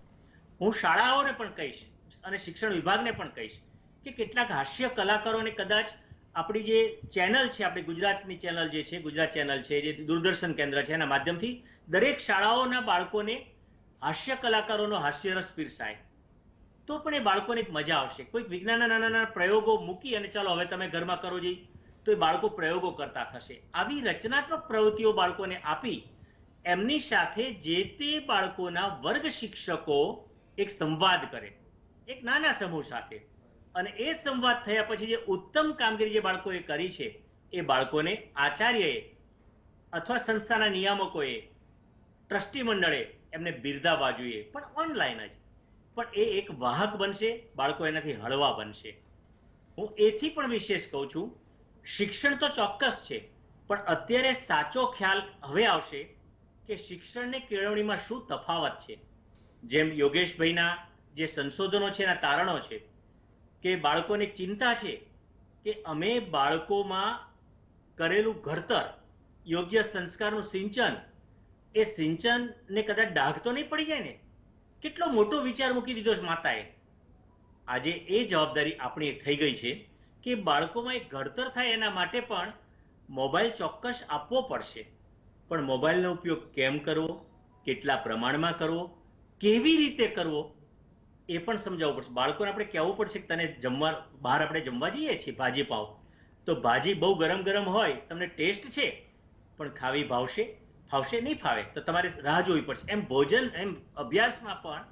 હું શાળાઓને પણ કહીશ અને શિક્ષણ વિભાગને પણ કહીશ કે કેટલાક હાસ્ય કલાકારોને કદાચ આપણી જે ચેનલ છે, આપણી ગુજરાતની ચેનલ જે છે, ગુજરાત ચેનલ છે, જે દૂરદર્શન કેન્દ્ર છે, એના માધ્યમથી દરેક શાળાઓના બાળકોને હાસ્ય કલાકારોનો હાસ્યરસ પીરસાય તો પણ એ બાળકોને એક મજા આવશે. કોઈક વિજ્ઞાનના નાના નાના પ્રયોગો મૂકી અને ચાલો હવે તમે ઘરમાં કરો જઈ, તો એ બાળકો પ્રયોગો કરતા થશે. આવી રચનાત્મક પ્રવૃત્તિઓ બાળકોને આપી એમની સાથે જે તે બાળકોના વર્ગ શિક્ષકો એક સંવાદ કરે, એક નાના સમૂહ સાથે, અને એ સંવાદ થયા પછી જે ઉત્તમ કામગીરી જે બાળકોએ કરી છે એ બાળકોને આચાર્યએ અથવા સંસ્થાના નિયામકોએ, ટ્રસ્ટી મંડળે એમને બિરદાવવા જોઈએ, પણ ઓનલાઈન જ. પણ એ એક વાહક બનશે, બાળકો એનાથી હળવા બનશે. હું એથી પણ વિશેષ કહું છું, શિક્ષણ તો ચોક્કસ છે, પણ અત્યારે સાચો ખ્યાલ હવે આવશે કે શિક્ષણને કેળવણીમાં શું તફાવત છે. જેમ યોગેશભાઈના જે સંશોધનો છે એના તારણો છે કે બાળકોને એક ચિંતા છે કે અમે બાળકોમાં કરેલું ઘડતર, યોગ્ય સંસ્કારનું સિંચન, એ સિંચનને કદાચ ડાઘ તો નહીં પડી જાય ને. કેટલો મોટો વિચાર મૂકી દીધો છે માતાએ. આજે એ જવાબદારી આપણી થઈ ગઈ છે કે બાળકોમાં એક ઘડતર થાય એના માટે પણ મોબાઈલ ચોક્કસ આપવો પડશે. પણ મોબાઈલનો ઉપયોગ કેમ કરવો, કેટલા પ્રમાણમાં કરવો, કેવી રીતે કરવો, એ પણ સમજાવવું પડશે. બાળકોને આપણે કહેવું પડશે કે તને જમવા, બહાર આપણે જમવા જઈએ છીએ ભાજી પાવ, તો ભાજી બહુ ગરમ ગરમ હોય, તમને ટેસ્ટ છે પણ ખાવી ભાવશે, ફાવશે નહીં ફાવે તો તમારે રાહ જોવી પડશે. એમ ભોજન, એમ અભ્યાસમાં પણ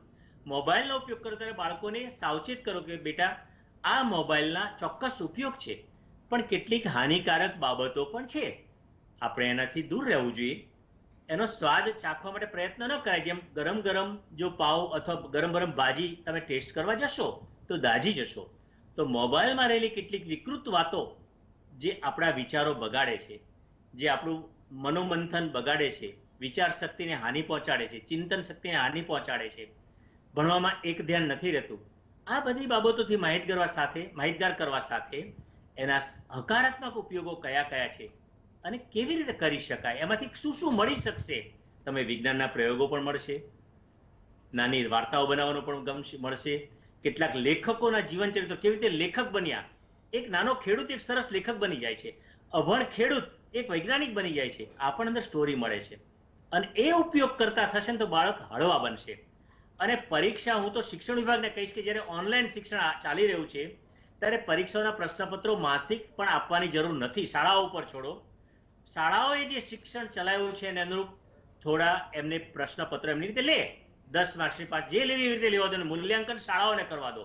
મોબાઈલનો ઉપયોગ કરો ત્યારે બાળકોને સાવચેત કરો કે બેટા આ મોબાઈલના ચોક્કસ ઉપયોગ છે, પણ કેટલીક હાનિકારક બાબતો પણ છે, આપણે એનાથી દૂર રહેવું જોઈએ. એનો સ્વાદ ચાખવા માટે પ્રયત્ન ન કરાય. જેમ ગરમ ગરમ જો પાવ અથવા ગરમ ગરમ ભાજી તમે ટેસ્ટ કરવા જશો તો દાજી જશો. તો મોબાઈલમાં રહેલી કેટલીક વિકૃત વાતો જે આપણા વિચારો બગાડે છે, જે આપણું મનોમંથન બગાડે છે, વિચાર શક્તિને હાનિ પહોંચાડે છે, ચિંતન શક્તિને હાનિ પહોંચાડે છે, ભણવામાં એક ધ્યાન નથી રહેતું, આ બધી બાબતોથી માહિતગાર કરવા સાથે એના હકારાત્મક ઉપયોગો કયા કયા છે અને કેવી રીતે કરી શકાય, એમાંથી શું શું મળી શકશે. તમે વિજ્ઞાનના પ્રયોગો પણ મળશે, નાની વાર્તાઓ બનાવવાનો પણ મળશે, કેટલાક લેખકોના જીવન ચરિત્રો, કેવી રીતે લેખક બન્યા. એક નાનો ખેડૂત એક સરસ લેખક બની જાય છે, અભણ ખેડૂત એક વૈજ્ઞાનિક બની જાય છે. આ પણ અંદર સ્ટોરી મળે છે. અને એ ઉપયોગ કરતા થશે ને તો બાળક હળવા બનશે. અને પરીક્ષા, હું તો શિક્ષણ વિભાગને કહીશ કે જ્યારે ઓનલાઈન શિક્ષણ ચાલી રહ્યું છે ત્યારે પરીક્ષાઓના પ્રશ્નપત્રો માસિક પણ આપવાની જરૂર નથી. શાળાઓ પર છોડો, શાળાઓએ જે શિક્ષણ ચલાવ્યું છે એને અનુરૂપ થોડા એમને પ્રશ્નપત્રો એમની રીતે લે, 10 માર્ક્સની 5 જે લેવી એવી રીતે લેવા દો, મૂલ્યાંકન શાળાઓને કરવા દો,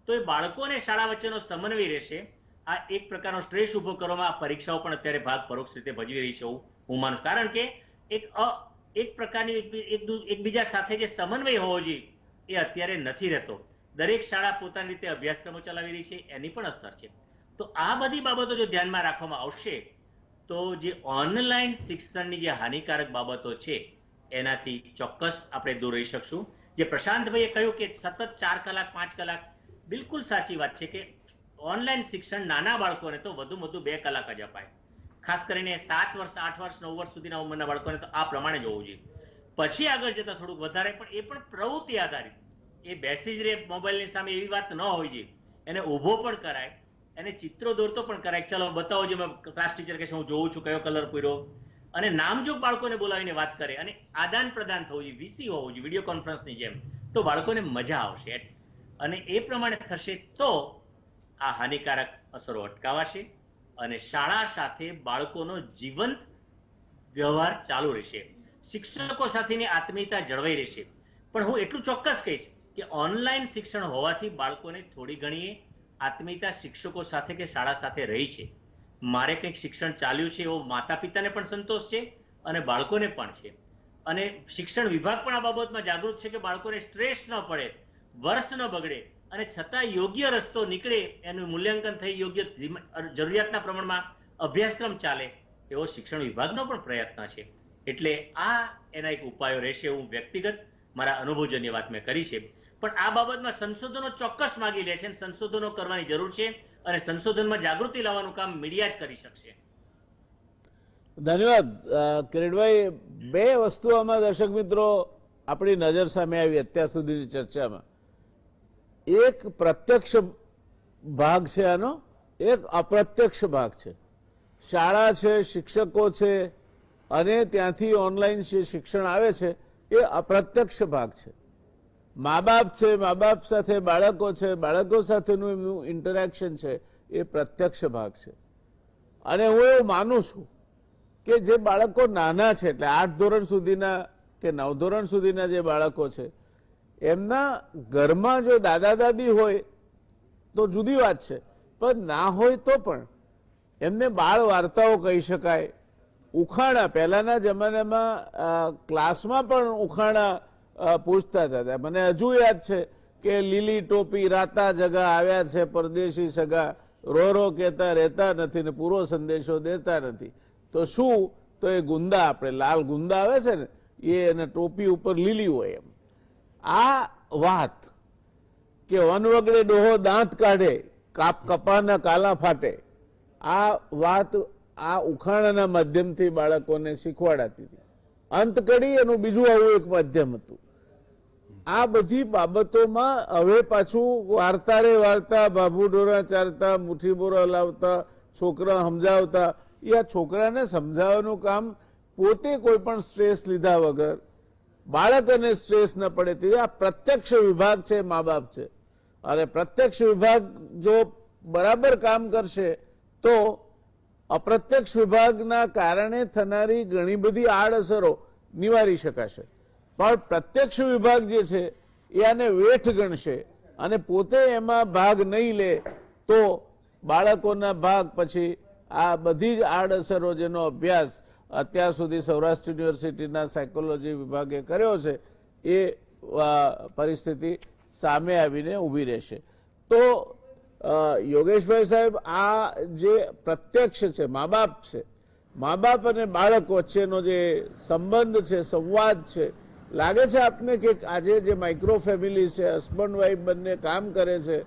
તો એ બાળકોને શાળા વચ્ચેનો સમન્વય રહેશે. આ એક પ્રકારનો સ્ટ્રેસ ઉભો કરવામાં આ પરીક્ષાઓ પણ અત્યારે ભાગ પરોક્ષ રીતે ભજવી રહી છે હું માનું છું. કારણ કે એક પ્રકારની એકબીજા સાથે જે સમન્વય હોવો જોઈએ એ અત્યારે નથી રહેતો. દરેક શાળા પોતાની રીતે અભ્યાસક્રમો ચલાવી રહી છે, એની પણ અસર છે. તો આ બધી બાબતો જો ધ્યાનમાં રાખવામાં આવશે તો જે ઓનલાઈન શિક્ષણની જે હાનિકારક બાબતો છે એનાથી ચોક્કસ આપણે દૂર રહી શકશું. જે પ્રશાંતભાઈએ કહ્યું કે સતત 4 કલાક 5 કલાક, બિલકુલ સાચી વાત છે કે ઓનલાઈન શિક્ષણ નાના બાળકોને તો વધુ 2 કલાક જ અપાય. ખાસ કરીને 7 વર્ષ 8 વર્ષ 9 વર્ષ સુધીના ઉંમરના બાળકોને તો આ પ્રમાણે જ હોવું જોઈએ. પછી આગળ જતા થોડુંક વધારે, પણ એ પણ પ્રવૃત્તિ આધારિત, એ બેસી જ રહે મોબાઈલની સામે એવી વાત ન હોવી જોઈએ. એને ઊભો પણ કરાય, એને ચિત્રો દોરતો પણ કરાય, ચલો બતાવો, જે ક્લાસ ટીચર કહે છે હું જોઉં છું કયો કલર પૂર્યો, અને નામજોગ બાળકોને બોલાવીને વાત કરે, અને આદાન પ્રદાન થવું જોઈએ, વીસી હોવું જોઈએ, વિડીયો કોન્ફરન્સની જેમ, તો બાળકોને મજા આવશે. અને એ પ્રમાણે થશે તો આ હાનિકારક અસરો અટકાવાશે અને શાળા સાથે બાળકોનો જીવંત વ્યવહાર ચાલુ રહેશે, શિક્ષકો સાથેની આત્મીયતા જળવાઈ રહેશે. પણ હું એટલું ચોક્કસ કહીશ કે ઓનલાઈન શિક્ષણ હોવાથી બાળકોને થોડી ઘણી આત્મીયતા શિક્ષકો સાથે કે શાળા સાથે રહી છે. મારે કંઈક શિક્ષણ ચાલ્યું છે એવો માતા પિતાને પણ સંતોષ છે અને બાળકોને પણ છે. અને શિક્ષણ વિભાગ પણ આ બાબતમાં જાગૃત છે કે બાળકોને સ્ટ્રેસ ન પડે, વર્ષ ન બગડે અને છતાં યોગ્ય રસ્તો નીકળે, એનું મૂલ્યાંકન થઈ યોગ્ય જરૂરિયાતના પ્રમાણમાં અભ્યાસક્રમ ચાલે એવો શિક્ષણ વિભાગનો પણ પ્રયત્ન છે. એટલે આ એના એક ઉપાયો રહેશે. હું વ્યક્તિગત મારા અનુભવજન્ય વાત મેં કરી છે, પણ આ બાબતમાં સંશોધનો ચોક્કસ માગી લે છે અને સંશોધનો કરવાની જરૂર છે અને સંશોધનમાં જાગૃતિ લાવવાનું કામ મીડિયા જ કરી શકશે. ધન્યવાદ કિરીટભાઈ. બે વસ્તુ આમાં દર્શક મિત્રો આપણી નજર સામે આવી અત્યાર સુધીની ચર્ચામાં. એક પ્રત્યક્ષ ભાગ છે આનો, એક અપ્રત્યક્ષ ભાગ છે. શાળા છે, શિક્ષકો છે અને ત્યાંથી ઓનલાઈન શિક્ષણ આવે છે એ અપ્રત્યક્ષ ભાગ છે. મા બાપ છે, મા બાપ સાથે બાળકો છે, બાળકો સાથેનું એમનું ઇન્ટરેક્શન છે એ પ્રત્યક્ષ ભાગ છે. અને હું એવું માનું છું કે જે બાળકો નાના છે, એટલે 8 ધોરણ સુધીના કે 9 ધોરણ સુધીના જે બાળકો છે, એમના ઘરમાં જો દાદા દાદી હોય તો જુદી વાત છે, પણ ના હોય તો પણ એમને બાળ વાર્તાઓ કહી શકાય. ઉખાણા પહેલાના જમાનામાં ક્લાસમાં પણ ઉખાણા પૂછતા હતા. મને હજુ યાદ છે કે લીલી ટોપી રાતા જગા આવ્યા છે પરદેશી સગા, રો રો કહેતા રહેતા નથી ને પૂરો સંદેશો દેતા નથી. તો શું? તો એ ગુંદા, આપણે લાલ ગુંદા આવે છે ને એ, અને ટોપી ઉપર લીલી હોય. એમ આ વાત કે વન વગડે ડોહો દાંત કાઢે, કપાના કાલા ફાટે, આ વાત આ ઉખાણાના માધ્યમથી બાળકોને શીખવાડાતી હતી. અંતકડી એનું બીજું આવું એક માધ્યમ હતું. આ બધી બાબતોમાં હવે પાછું વાર્તા રે વાર્તા, બાબુ ઢોરા ચારતા, મુઠ્ઠી બોરા લાવતા, છોકરા સમજાવતા. એ આ છોકરાને સમજાવવાનું કામ પોતે કોઈ પણ સ્ટ્રેસ લીધા વગર, બાળકોને સ્ટ્રેસ ન પડે તે આ પ્રત્યક્ષ વિભાગ છે, મા બાપ છે. અને પ્રત્યક્ષ વિભાગ જો બરાબર કામ કરશે તો અપ્રત્યક્ષ વિભાગના કારણે થનારી ઘણી બધી આડઅસરો નિવારી શકાશે. પણ પ્રત્યક્ષ વિભાગ જે છે એ આને વેઠ ગણશે અને પોતે એમાં ભાગ નહીં લે તો બાળકોના ભાગ પછી આ બધી જ આડઅસરો જેનો અભ્યાસ અત્યાર સુધી સૌરાષ્ટ્ર યુનિવર્સિટીના સાયકોલોજી વિભાગે કર્યો છે એ પરિસ્થિતિ સામે આવીને ઊભી રહેશે. તો યોગેશભાઈ સાહેબ, આ જે પ્રત્યક્ષ છે, મા બાપ છે, મા બાપ અને બાળક વચ્ચેનો જે સંબંધ છે, સંવાદ છે, લાગે છે આપને કે આજે જે માઇક્રો ફેમિલી છે, હસબન્ડ વાઈફ બંને કામ કરે છે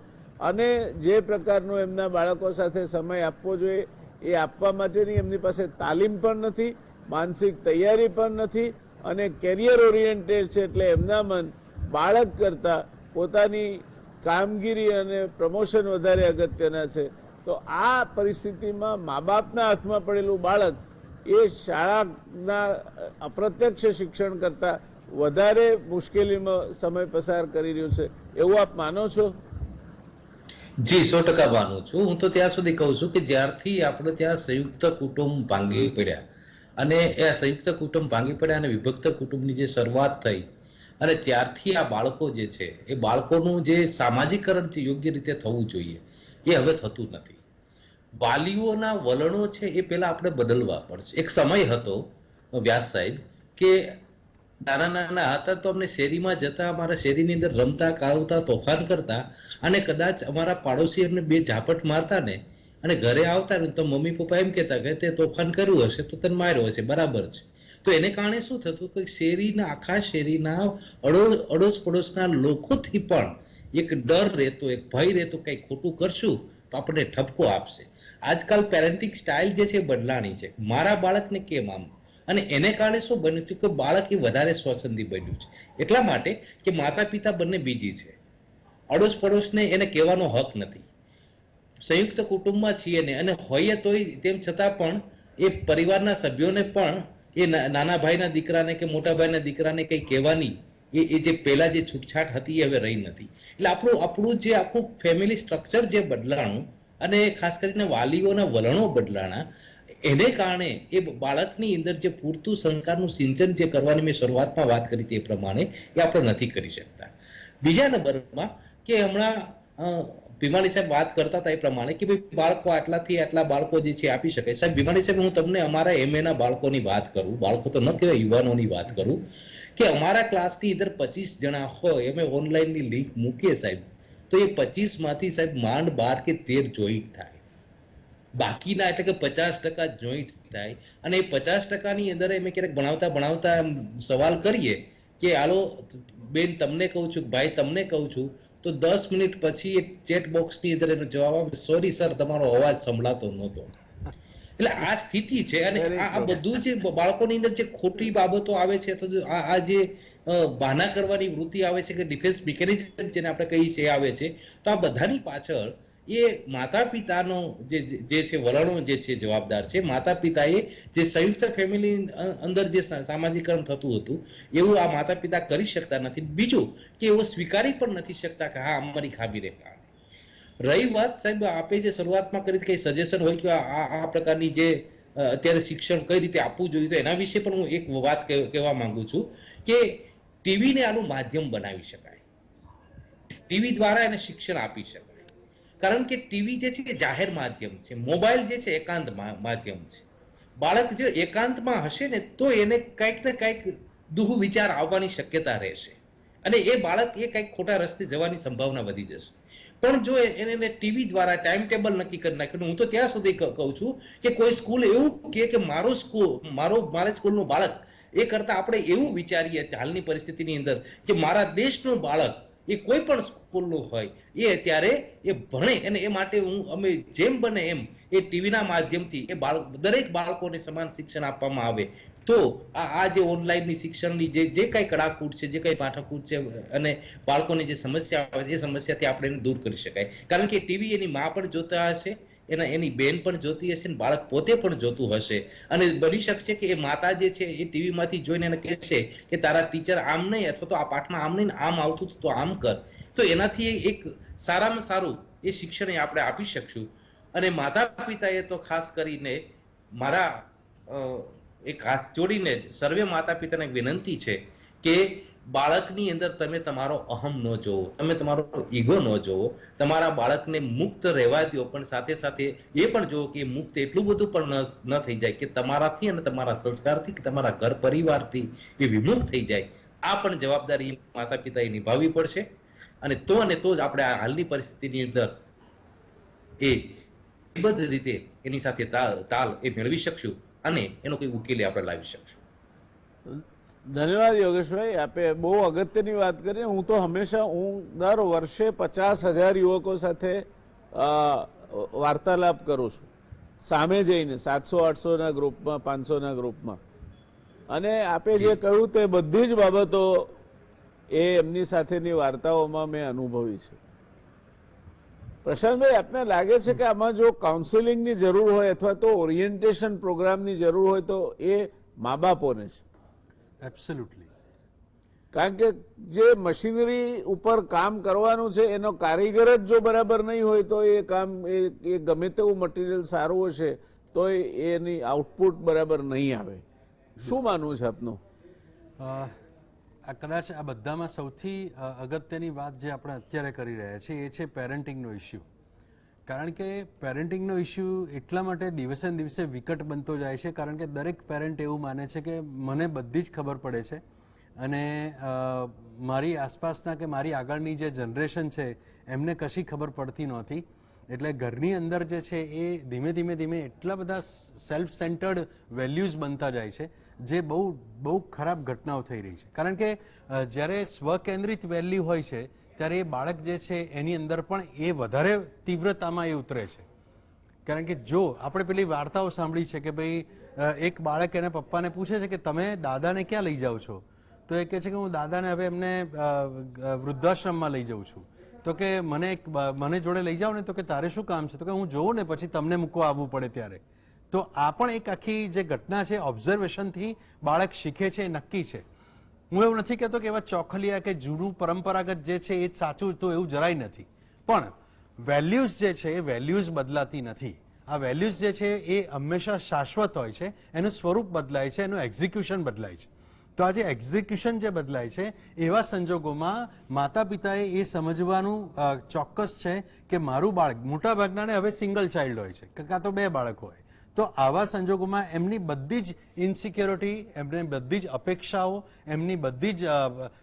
અને જે પ્રકારનો એમના બાળકો સાથે સમય આપવો જોઈએ એ આપવા માટેની એમની પાસે તાલીમ પણ નથી, માનસિક તૈયારી પણ નથી અને કેરિયર ઓરિએન્ટેડ છે, એટલે એમના મન બાળક કરતાં પોતાની કામગીરી અને પ્રમોશન વધારે અગત્યના છે. તો આ પરિસ્થિતિમાં મા બાપના હાથમાં પડેલું બાળક એ શાળાના અપ્રત્યક્ષ શિક્ષણ કરતાં વધારે મુશ્કેલીમાં સમય પસાર કરી રહ્યું છે, એવું આપ માનો છો? જી, 100% માનું છું. હું તો ત્યાં સુધી કહું છું કે જ્યારથી આપણે ત્યાં સંયુક્ત કુટુંબ ભાંગી પડ્યા અને એ સંયુક્ત કુટુંબ ભાંગી પડ્યા અને વિભક્ત કુટુંબની જે શરૂઆત થઈ અને ત્યારથી આ બાળકો જે છે એ બાળકોનું જે સામાજિકરણ છે યોગ્ય રીતે થવું જોઈએ એ હવે થતું નથી. વાલીઓના વલણો છે એ પહેલા આપણે બદલવા પડશે. એક સમય હતો વ્યાસ સાહેબ કે નાના નાના હતા તો અમને શેરીમાં જતા, અમારા શેરીની અંદર રમતા, કાવતા, તોફાન કરતા અને કદાચ અમારા પાડોશી એમને 2 ઝાપટ મારતા ને અને ઘરે આવતા ને તો મમ્મી પપ્પા એમ કહેતા કે તે તોફાન કર્યું હશે તો તને માર્યો હશે, બરાબર છે. તો એને કારણે શું થતું કે શેરીના આખા શેરીના અડોશ પડોશના લોકોથી પણ એક ડર રહેતો, એક ભય રહેતો, કંઈ ખોટું કરશું તો આપણને ઠપકો આપશે. આજકાલ પેરેન્ટિંગ સ્ટાઇલ જે છે બદલાણી છે. મારા બાળકને કેમ આમ, અને એને કારણે શું બન્યું છે કે બાળક એ વધારે સ્વચ્છંદી બન્યું છે. એટલા માટે કે માતા પિતા બંને બીજી છે, અડોશ પડોશને એને કહેવાનો હક નથી. સંયુક્ત કુટુંબમાં છીએ ને અને હોઈએ તોય તેમ છતાં પણ એ પરિવારના સભ્યોને પણ એ નાના ભાઈના દીકરાને કે મોટા ભાઈના દીકરાને કંઈ કહેવાની એ જે પહેલા જે છૂટછાટ હતી એ હવે રહી નથી. એટલે આપણું જે આખું ફેમિલી સ્ટ્રક્ચર જે બદલાણું અને ખાસ કરીને વાલીઓના વલણો બદલાણા એને કારણે એ બાળકની અંદર જે પૂરતું સંસ્કારનું સિંચન જે કરવાની મેં શરૂઆતમાં વાત કરી તે પ્રમાણે એ આપણે નથી કરી શકતા. બીજા નંબરમાં કે હમણાં ભીમાણી સાહેબ વાત કરતા હતા એ પ્રમાણે કે ભાઈ બાળકો આટલાથી આટલા બાળકો જે છે આપી શકાય. સાહેબ ભીમાણી સાહેબ, હું તમને અમારા MA ના બાળકોની વાત કરું, બાળકો તો ન કહેવાય, યુવાનોની વાત કરું, કે અમારા ક્લાસની અંદર 25 જણા હોય, અમે ઓનલાઈનની લિંક મૂકીએ સાહેબ, તો એ 25 માંથી સાહેબ માંડ 12 કે 13 જોઈન્ટ થાય. બાકીના એટલે કે 50% જોઈન્ટ થાય. અને એ 50%ની અંદર અમે ક્યારેક ભણાવતા સવાલ કરીએ કે હાલો બેન તમને કહું છું, ભાઈ તમને કહું છું, તો 10 મિનિટ પછી એ ચેટ બોક્સની અંદર એનો જવાબ આવે, સોરી સર તમારો અવાજ સંભળાતો નહોતો. એટલે આ સ્થિતિ છે. અને આ બધું જે બાળકોની અંદર જે ખોટી બાબતો આવે છે, તો આ જે બહાના કરવાની વૃત્તિ આવે છે કે ડિફેન્સ મિકેનિઝમ જેને આપણે કહીએ છીએ આવે છે, તો આ બધાની પાછળ એ માતા પિતાનો જે છે વલણો જે છે જવાબદાર છે. માતા પિતાએ જે સંયુક્ત ફેમિલી અંદર જે સામાજિકરણ થતું હતું એવું આ માતા પિતા કરી શકતા નથી. બીજું કે એવો સ્વીકારી પણ નથી શકતા કે હા અમારી ખામીને કારણે. રહી વાત સાહેબ આપે જે શરૂઆતમાં કરી કઈ સજેશન હોય કે આ પ્રકારની જે અત્યારે શિક્ષણ કઈ રીતે આપવું જોઈએ, તો એના વિશે પણ હું એક વાત કહેવા માંગુ છું કે ટીવીને આનું માધ્યમ બનાવી શકાય. ટીવી દ્વારા એને શિક્ષણ આપી શકાય. કારણ કે ટીવી જે છે એ જાહેર માધ્યમ છે, મોબાઈલ જે છે એકાંત માધ્યમ છે. બાળક જો એકાંતમાં હશે ને તો એને કંઈક ને કંઈક દુઃ વિચાર આવવાની શક્યતા રહેશે અને એ બાળક એ કંઈક ખોટા રસ્તે જવાની સંભાવના વધી જશે. પણ જો એને ટીવી દ્વારા ટાઈમ ટેબલ નક્કી કરી નાખ્યું, હું તો ત્યાં સુધી કહું છું કે કોઈ સ્કૂલ એવું કે મારા સ્કૂલનું બાળક એ કરતા આપણે એવું વિચારીએ હાલની પરિસ્થિતિની અંદર કે મારા દેશનું બાળક એ કોઈ પણ સ્કૂલનું હોય એ અત્યારે એ ભણે, અને એ માટે અમે જેમ બને એમ એ ટીવીના માધ્યમથી એ દરેક બાળકોને સમાન શિક્ષણ આપવામાં આવે, તો આ જે ઓનલાઈનની શિક્ષણની જે કઈ કડાકૂટ છે, જે કઈ પાઠકૂટ છે અને બાળકોની જે સમસ્યા આવે છે એ સમસ્યાથી આપણે એને દૂર કરી શકાય. કારણ કે ટીવી એની મા પણ જોતા હશે, એની બેન પણ જોતી હશે, બાળક પોતે પણ જોતું હશે. અને બની શકશે કે એ માતા જે છે એ ટીવી માંથી જોઈને એને કહેશે કે તારા ટીચર આમ નહીં, અથવા તો આ પાઠમાં આમ નહીં, આમ આવતું તો આમ કર. તો એનાથી એક સારામાં સારું એ શિક્ષણ આપણે આપી શકશું. અને માતા પિતાએ તો ખાસ કરીને મારા એક હાથ જોડીને સર્વે માતા પિતાને વિનંતી છે કે બાળકની અંદર તમે તમારો અહમ ન જોવો, તમે તમારો ઈગો ન જોવો. તમારા બાળકને મુક્ત રહેવા દો, પણ સાથે સાથે એ પણ જોવો કે મુક્ત એટલું બધું પણ ન થઈ જાય કે તમારાથી અને તમારા સંસ્કારથી કે તમારા ઘર પરિવારથી એ વિમુખ થઈ જાય. આ પણ જવાબદારી માતા પિતાએ નિભાવવી પડશે. અને તો જ આપણે આ હાલની પરિસ્થિતિની અંદર એ બધી રીતે એની સાથે તાલ એ મેળવી શકશું અને એનો કોઈ ઉકેલ આપણે લાવી શકશું. ધન્યવાદ યોગેશભાઈ, આપે બહુ અગત્યની વાત કરી. હું તો હંમેશા દર વર્ષે 50,000 યુવકો સાથે વાર્તાલાપ કરું છું, સામે જઈને 700-800ના ગ્રુપમાં, 500ના ગ્રુપમાં. અને આપે જે કહ્યું તે બધી જ બાબતો એ એમની સાથેની વાર્તાઓમાં મેં અનુભવી છે. પ્રશાંતભાઈ, આપને લાગે છે કે આમાં જો કાઉન્સેલિંગની જરૂર હોય અથવા તો ઓરિએન્ટેશન પ્રોગ્રામની જરૂર હોય તો એ મા બાપોને છે? એબ્સોલ્યુટલી. કારણ કે જે મશીનરી ઉપર કામ કરવાનું છે એનો કારીગર જ જો બરાબર નહીં હોય તો એ કામ એ ગમે તેવું મટીરિયલ સારું હશે તો એની આઉટપુટ બરાબર નહીં આવે. શું માનવું છે આપનું? કદાચ આ બધામાં સૌથી અગત્યની વાત જે આપણે અત્યારે કરી રહ્યા છીએ એ છે પેરેન્ટિંગનો ઇસ્યુ. કારણ કે પેરેન્ટિંગનો ઇસ્યુ એટલા માટે દિવસે ને દિવસે વિકટ બનતો જાય છે કારણ કે દરેક પેરેન્ટ એવું માને છે કે મને બધી જ ખબર પડે છે અને મારી આસપાસના કે મારી આગળની જે જનરેશન છે એમને કશી ખબર પડતી નહોતી. એટલે ઘરની અંદર જે છે એ ધીમે ધીમે એટલા બધા સેલ્ફ સેન્ટર્ડ વેલ્યુઝ બનતા જાય છે જે બહુ ખરાબ ઘટનાઓ થઈ રહી છે. કારણ કે જ્યારે સ્વકેન્દ્રિત વેલ્યુ હોય છે ત્યારે એ બાળક જે છે એની અંદર પણ એ વધારે તીવ્રતામાં એ ઉતરે છે. કારણ કે જો આપણે પેલી વાર્તાઓ સાંભળી છે કે ભાઈ એક બાળક એના પપ્પાને પૂછે છે કે તમે દાદાને ક્યાં લઈ જાઓ છો? તો એ કહે છે કે હું દાદાને હવે એમને વૃદ્ધાશ્રમમાં લઈ જાઉં છું. તો કે મને જોડે લઈ જાઓ ને. તો કે તારે શું કામ છે? તો કે હું જોઉં ને પછી તમને મૂકવા આવવું પડે ત્યારે. તો આ પણ એક આખી જે ઘટના છે ઓબ્ઝર્વેશનથી બાળક શીખે છે એ નક્કી છે. હું એવું નથી કહેતો કે એવા ચોખલિયા કે જૂનું પરંપરાગત જે છે એ જ સાચું, તો એવું જરાય નથી. પણ વેલ્યુઝ જે છે એ વેલ્યુઝ બદલાતી નથી. આ વેલ્યુઝ જે છે એ હંમેશા શાશ્વત હોય છે, એનું સ્વરૂપ બદલાય છે, એનું એક્ઝિક્યુશન બદલાય છે. તો આ જે એક્ઝિક્યુશન જે બદલાય છે એવા સંજોગોમાં માતા પિતાએ એ સમજવાનું ચોક્કસ છે કે મારું બાળક, મોટા ભાગનાને હવે સિંગલ ચાઇલ્ડ હોય છે, કાં તો 2 બાળક હોય, તો આવા સંજોગોમાં એમની બધી જ ઇન્સિક્યોરિટી, એમને બધી જ અપેક્ષાઓ, એમની બધી જ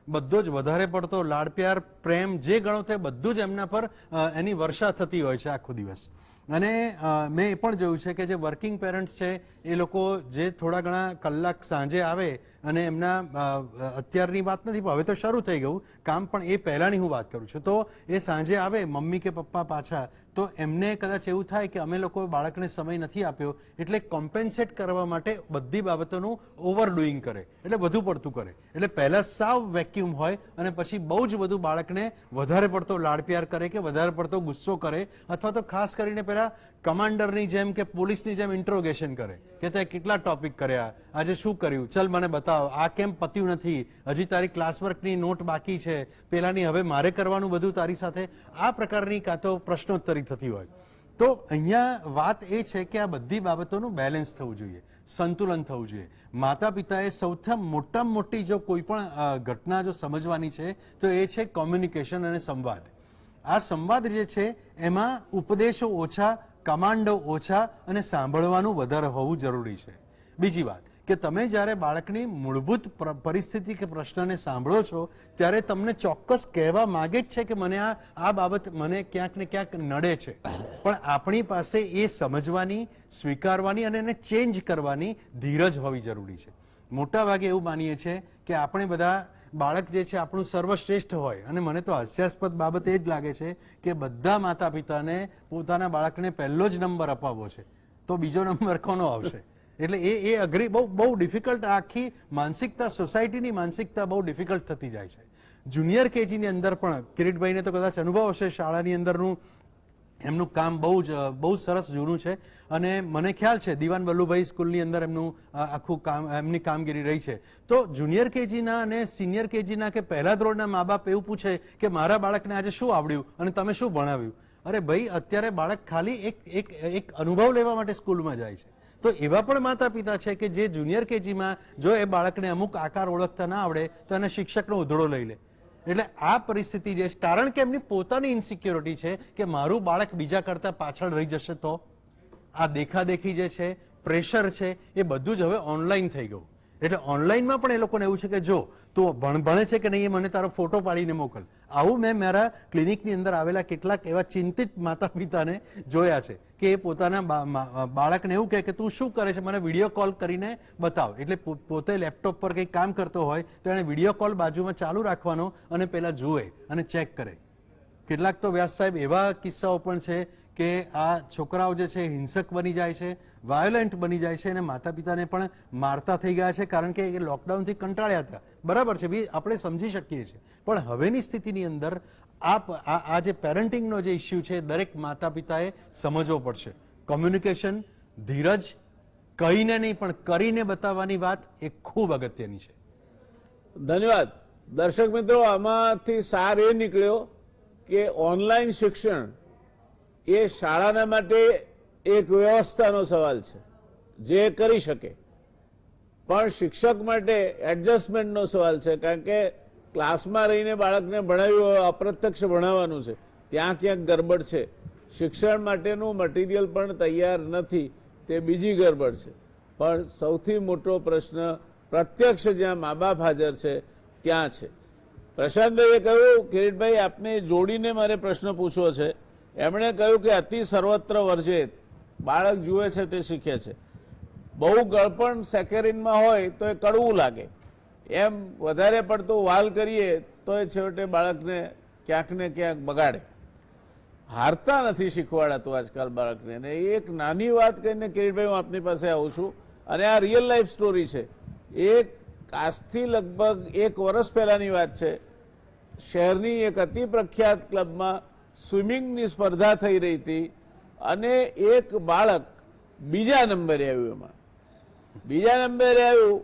બધો જ વધારે પડતો લાડ પ્યાર પ્રેમ જે ગણો તે બધું જ એમના પર એની વર્ષા થતી હોય છે આખો દિવસ. અને મેં એ પણ જોયું છે કે જે વર્કિંગ પેરેન્ટ્સ છે એ લોકો જે થોડા ઘણા કલાક સાંજે આવે અને એમના અત્યારની વાત નથી પણ હવે તો શરૂ થઈ ગયું કામ, પણ એ પહેલાંની હું વાત કરું છું, તો એ સાંજે આવે મમ્મી કે પપ્પા પાછા, તો એમને કદાચ એવું થાય કે અમે લોકોએ બાળકને સમય નથી આપ્યો, એટલે કોમ્પેન્સેટ કરવા માટે બધી બાબતોનું ઓવરડુઈંગ કરે, એટલે વધુ પડતું કરે, એટલે પહેલાં સાવ વેક્યુમ હોય અને પછી બહુ જ બધું બાળકને વધારે પડતો લાડ પ્યાર કરે કે વધારે પડતો ગુસ્સો કરે, અથવા તો ખાસ કરીને પહેલાં કમાન્ડરની જેમ કે પોલીસની જેમ ઇન્ટ્રોગેશન કરે કે તે કેટલા ટોપિક કર્યા, આજે શું કર્યું, ચલ મને બતાવ, આ કેમ પત્યું નથી, હજી તારી ક્લાસવર્કની નોટ બાકી છે, પેલાની હવે મારે કરવાનું બધું તારી સાથે, આ પ્રકારની કાં તો પ્રશ્નોત્તરી થતી હોય. તો અહીંયા વાત એ છે કે આ બધી બાબતોનું બેલેન્સ થવું જોઈએ, સંતુલન થવું જોઈએ. માતા પિતાએ સૌથી મોટામાં મોટી જો કોઈ પણ ઘટના જો સમજવાની છે તો એ છે કોમ્યુનિકેશન અને સંવાદ. આ સંવાદ જે છે એમાં ઉપદેશો ઓછા, કમાન્ડો ઓછા અને સાંભળવાનું વધારે હોવું જરૂરી છે. બીજી વાત કે તમે જ્યારે બાળકની મૂળભૂત પરિસ્થિતિ કે પ્રશ્નને સાંભળો છો ત્યારે તમને ચોક્કસ કહેવા માગે જ છે કે મને આ બાબત મને ક્યાંક ને ક્યાંક નડે છે, પણ આપણી પાસે એ સમજવાની, સ્વીકારવાની અને એને ચેન્જ કરવાની ધીરજ હોવી જરૂરી છે. મોટા ભાગે એવું માનીએ છીએ કે આપણે બધા બાળક જે છે આપણું સર્વશ્રેષ્ઠ હોય, અને મને તો હાસ્યાસ્પદ બાબત એ જ લાગે છે કે બધા માતા પિતાને પોતાના બાળકને પહેલો જ નંબર અપાવવો છે, તો બીજો નંબર કોનો આવશે? એટલે એ અઘરી, બહુ ડિફિકલ્ટ, આખી માનસિકતા, સોસાયટીની માનસિકતા બહુ ડિફિકલ્ટ થતી જાય છે. જુનિયર કેજીની અંદર પણ કિરીટભાઈને તો કદાચ અનુભવ હશે, શાળાની અંદરનું એમનું કામ બહુ સરસ જૂનું છે, અને મને ખ્યાલ છે દિવાન વલ્લુભાઈ સ્કૂલની અંદર એમનું આખું કામ, એમની કામગીરી રહી છે. તો જુનિયર કેજીના અને સિનિયર કેજીના કે પહેલા ધોરણના મા બાપ એવું પૂછે કે મારા બાળકને આજે શું આવડ્યું અને તમે શું ભણાવ્યું? અરે ભાઈ, અત્યારે બાળક ખાલી એક અનુભવ લેવા માટે સ્કૂલમાં જાય છે. તો એવા પણ માતા પિતા છે કે જે જુનિયર કેજીમાં જો એ બાળકને અમુક આકાર ઓળખતા ના આવડે તો એને શિક્ષકનો ઉધડો લઈ લે. એટલે આ પરિસ્થિતિ જે છે, કારણ કે એમની પોતાની ઇન્સિક્યોરિટી છે કે મારું બાળક બીજા કરતા પાછળ રહી જશે, તો આ દેખાદેખી જે છે, પ્રેશર છે, એ બધું જ હવે ઓનલાઈન થઈ ગયું. એટલે ઓનલાઈનમાં પણ એ લોકોને એવું છે કે જો તું ભણે છે કે નહીં, મને તારો ફોટો પાડીને મોકલ. આવું મેં મારા ક્લિનિકની અંદર આવેલા કેટલાક એવા ચિંતિત માતા પિતાને જોયા છે કે એ પોતાના બાળકને એવું કહે કે તું શું કરે છે, મને વિડીયો કોલ કરીને બતાવ. એટલે પોતે લેપટોપ પર કંઈક કામ કરતો હોય તો એને વિડીયો કોલ બાજુમાં ચાલુ રાખવાનો અને પેલા જુએ અને ચેક કરે. કેટલાક તો વ્યાસ સાહેબ એવા કિસ્સાઓ પણ છે કે આ છોકરાઓ જે છે હિંસક બની જાય છે, વાયોલન્ટ બની જાય છે, અને માતા પિતાને પણ મારતા થઈ ગયા છે, કારણ કે એ લોકડાઉનથી કંટાળ્યા હતા. બરાબર છે, બી આપણે સમજી શકીએ છીએ, પણ હવેની સ્થિતિની અંદર આ જે પેરેન્ટિંગનો જે ઇસ્યુ છે દરેક માતા પિતાએ સમજવો પડશે. કોમ્યુનિકેશન, ધીરજ, કહીને નહીં પણ કરીને બતાવવાની વાત એ ખૂબ અગત્યની છે. ધન્યવાદ. દર્શક મિત્રો, આમાંથી સાર એ નીકળ્યો કે ઓનલાઈન શિક્ષણ એ શાળાના માટે એક વ્યવસ્થાનો સવાલ છે જે કરી શકે, પણ શિક્ષક માટે એડજસ્ટમેન્ટનો સવાલ છે, કારણ કે ક્લાસમાં રહીને બાળકને ભણાવ્યું, અપ્રત્યક્ષ ભણાવવાનું છે, ત્યાં ક્યાંક ગરબડ છે. શિક્ષણ માટેનું મટીરિયલ પણ તૈયાર નથી, તે બીજી ગરબડ છે. પણ સૌથી મોટો પ્રશ્ન પ્રત્યક્ષ જ્યાં મા બાપ હાજર છે ત્યાં છે. પ્રશાંતભાઈએ કહ્યું, કિરીટભાઈ આપને જોડીને મારે પ્રશ્ન પૂછવો છે. એમણે કહ્યું કે અતિ સર્વત્ર વર્જેત, બાળક જુએ છે તે શીખે છે. બહુ ગળપણ સેકેરિનમાં હોય તો એ કડવું લાગે, એમ વધારે પડતું વાલ કરીએ તો એ છેવટે બાળકને ક્યાંક ને ક્યાંક બગાડે. હારતા નથી શીખવાડાતું આજકાલ બાળકને. અને એક નાની વાત કહીને કિરીટભાઈ હું આપની પાસે આવું છું, અને આ રિયલ લાઈફ સ્ટોરી છે. એક આજથી લગભગ 1 વર્ષ પહેલાની વાત છે. શહેરની એક અતિ પ્રખ્યાત ક્લબમાં સ્વિમિંગની સ્પર્ધા થઈ રહી હતી, અને એક બાળક બીજા નંબરે આવ્યું. એમાં બીજા નંબરે આવ્યું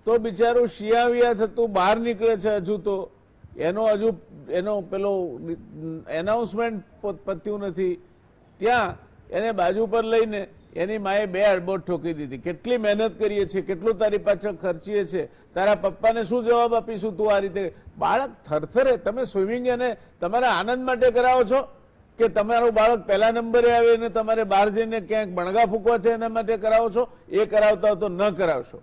તો બિચારું શિયાવિયા થતું બહાર નીકળે છે. હજુ એનો પેલો એનાઉન્સમેન્ટ પત્યું નથી. ત્યાં એને બાજુ પર લઈને એની માએ 2 અડબોટ ઠોકી દીધી. કેટલી મહેનત કરીએ છીએ, કેટલું તારી પાછળ ખર્ચીએ છીએ, તારા પપ્પાને શું જવાબ આપીશું, તું આ રીતે. બાળક થરથરે. તમે સ્વિમિંગ એને તમારા આનંદ માટે કરાવો છો કે તમારું બાળક પહેલા નંબરે આવે અને તમારે બહાર જઈને ક્યાંક બણગા ફૂંકવા છે એના માટે કરાવો છો? એ કરાવતા હો તો ન કરાવશો.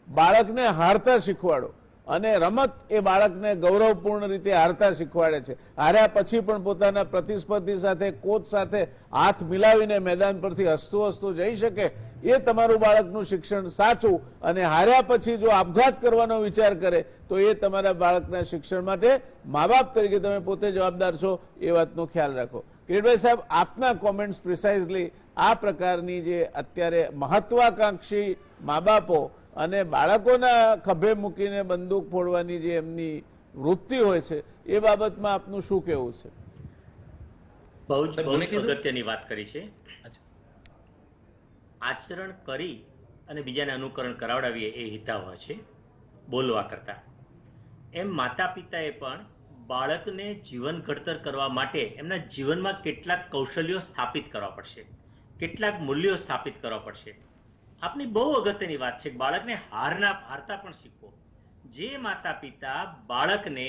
બાળકને હારતા શીખવાડો અને રમત એ બાળકને ગૌરવપૂર્ણ રીતે હારતા શીખવાડે છે. હાર્યા પછી પણ પોતાના પ્રતિસ્પર્ધી સાથે, કોચ સાથે હાથ મિલાવીને મેદાન પરથી હસતું હસતું જઈ શકે, એ તમારું બાળકનું શિક્ષણ સાચું. અને હાર્યા પછી જો આપઘાત કરવાનો વિચાર કરે તો એ તમારા બાળકના શિક્ષણ માટે મા બાપ તરીકે તમે પોતે જવાબદાર છો, એ વાતનો ખ્યાલ રાખો. કિરીટભાઈ સાહેબ, આપના કોમેન્ટ્સ પ્રિસાઇઝલી આ પ્રકારની જે અત્યારે મહત્વાકાંક્ષી મા બાપો અને બાળકોના ખભે મૂકીને બંદૂક ફોડવાની જે એમની વૃત્તિ હોય છે એ બાબતમાં આપનું શું કહેવું છે? બહુ જ અગત્યની વાત કરી છે. આચરણ કરી અને બીજાને અનુકરણ કરાવડાવીએ એ હિતાવહ છે બોલવા કરતા. એમ માતા પિતાએ પણ બાળકને જીવન ઘડતર કરવા માટે એમના જીવનમાં કેટલાક કૌશલ્યો સ્થાપિત કરવા પડશે, કેટલાક મૂલ્યો સ્થાપિત કરવા પડશે. આપની બહુ અગત્યની વાત છે. બાળકને હારતા પણ શીખવો. જે માતા પિતા બાળકને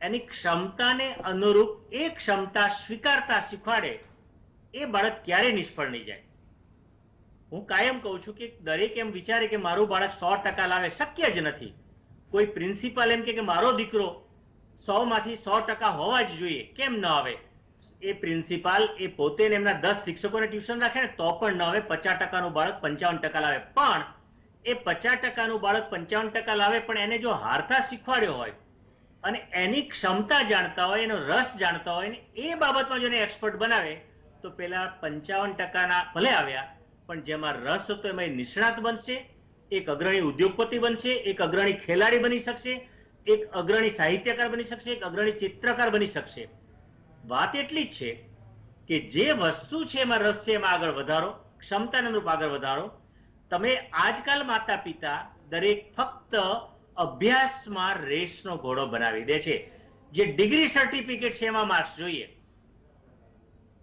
એની ક્ષમતાને અનુરૂપ એ ક્ષમતા સ્વીકારતા શીખવાડે એ બાળક ક્યારેય નિષ્ફળ નહીં જાય. હું કાયમ કહું છું કે દરેક એમ વિચારે કે મારું બાળક 100% લાવે, શક્ય જ નથી. કોઈ પ્રિન્સિપાલ એમ કે મારો દીકરો 100 માંથી 100% હોવા જ જોઈએ, કેમ ન આવે? એ પ્રિન્સિપાલ એ પોતે એમના 10 શિક્ષકોને ટ્યુશન રાખે ને તો પણ ન આવે. 50%નું બાળક 55% લાવે, પણ એ 50%નું બાળક 55% લાવે પણ એને જો હારતા શીખવાડ્યો હોય અને એની ક્ષમતા જાણતા હોય, એનો રસ જાણતા હોય ને એ બાબતમાં જો એને એક્સપર્ટ બનાવે તો પેલા 55%ના ભલે આવ્યા પણ જેમાં રસ હતો એમાં નિષ્ણાત બનશે, એક અગ્રણી ઉદ્યોગપતિ બનશે, એક અગ્રણી ખેલાડી બની શકશે, એક અગ્રણી સાહિત્યકાર બની શકશે, એક અગ્રણી ચિત્રકાર બની શકશે. વાત એટલી જ છે કે જે વસ્તુ છે એમાં રસ છે એમાં આગળ વધારો, ક્ષમતાને અનુરૂપ આગળ વધારો. તમે આજકાલ માતા પિતા દરેક ફક્ત અભ્યાસમાં રેસનો ઘોડો બનાવી દે છે. જે ડિગ્રી સર્ટિફિકેટ છે એમાં માર્ક્સ જોઈએ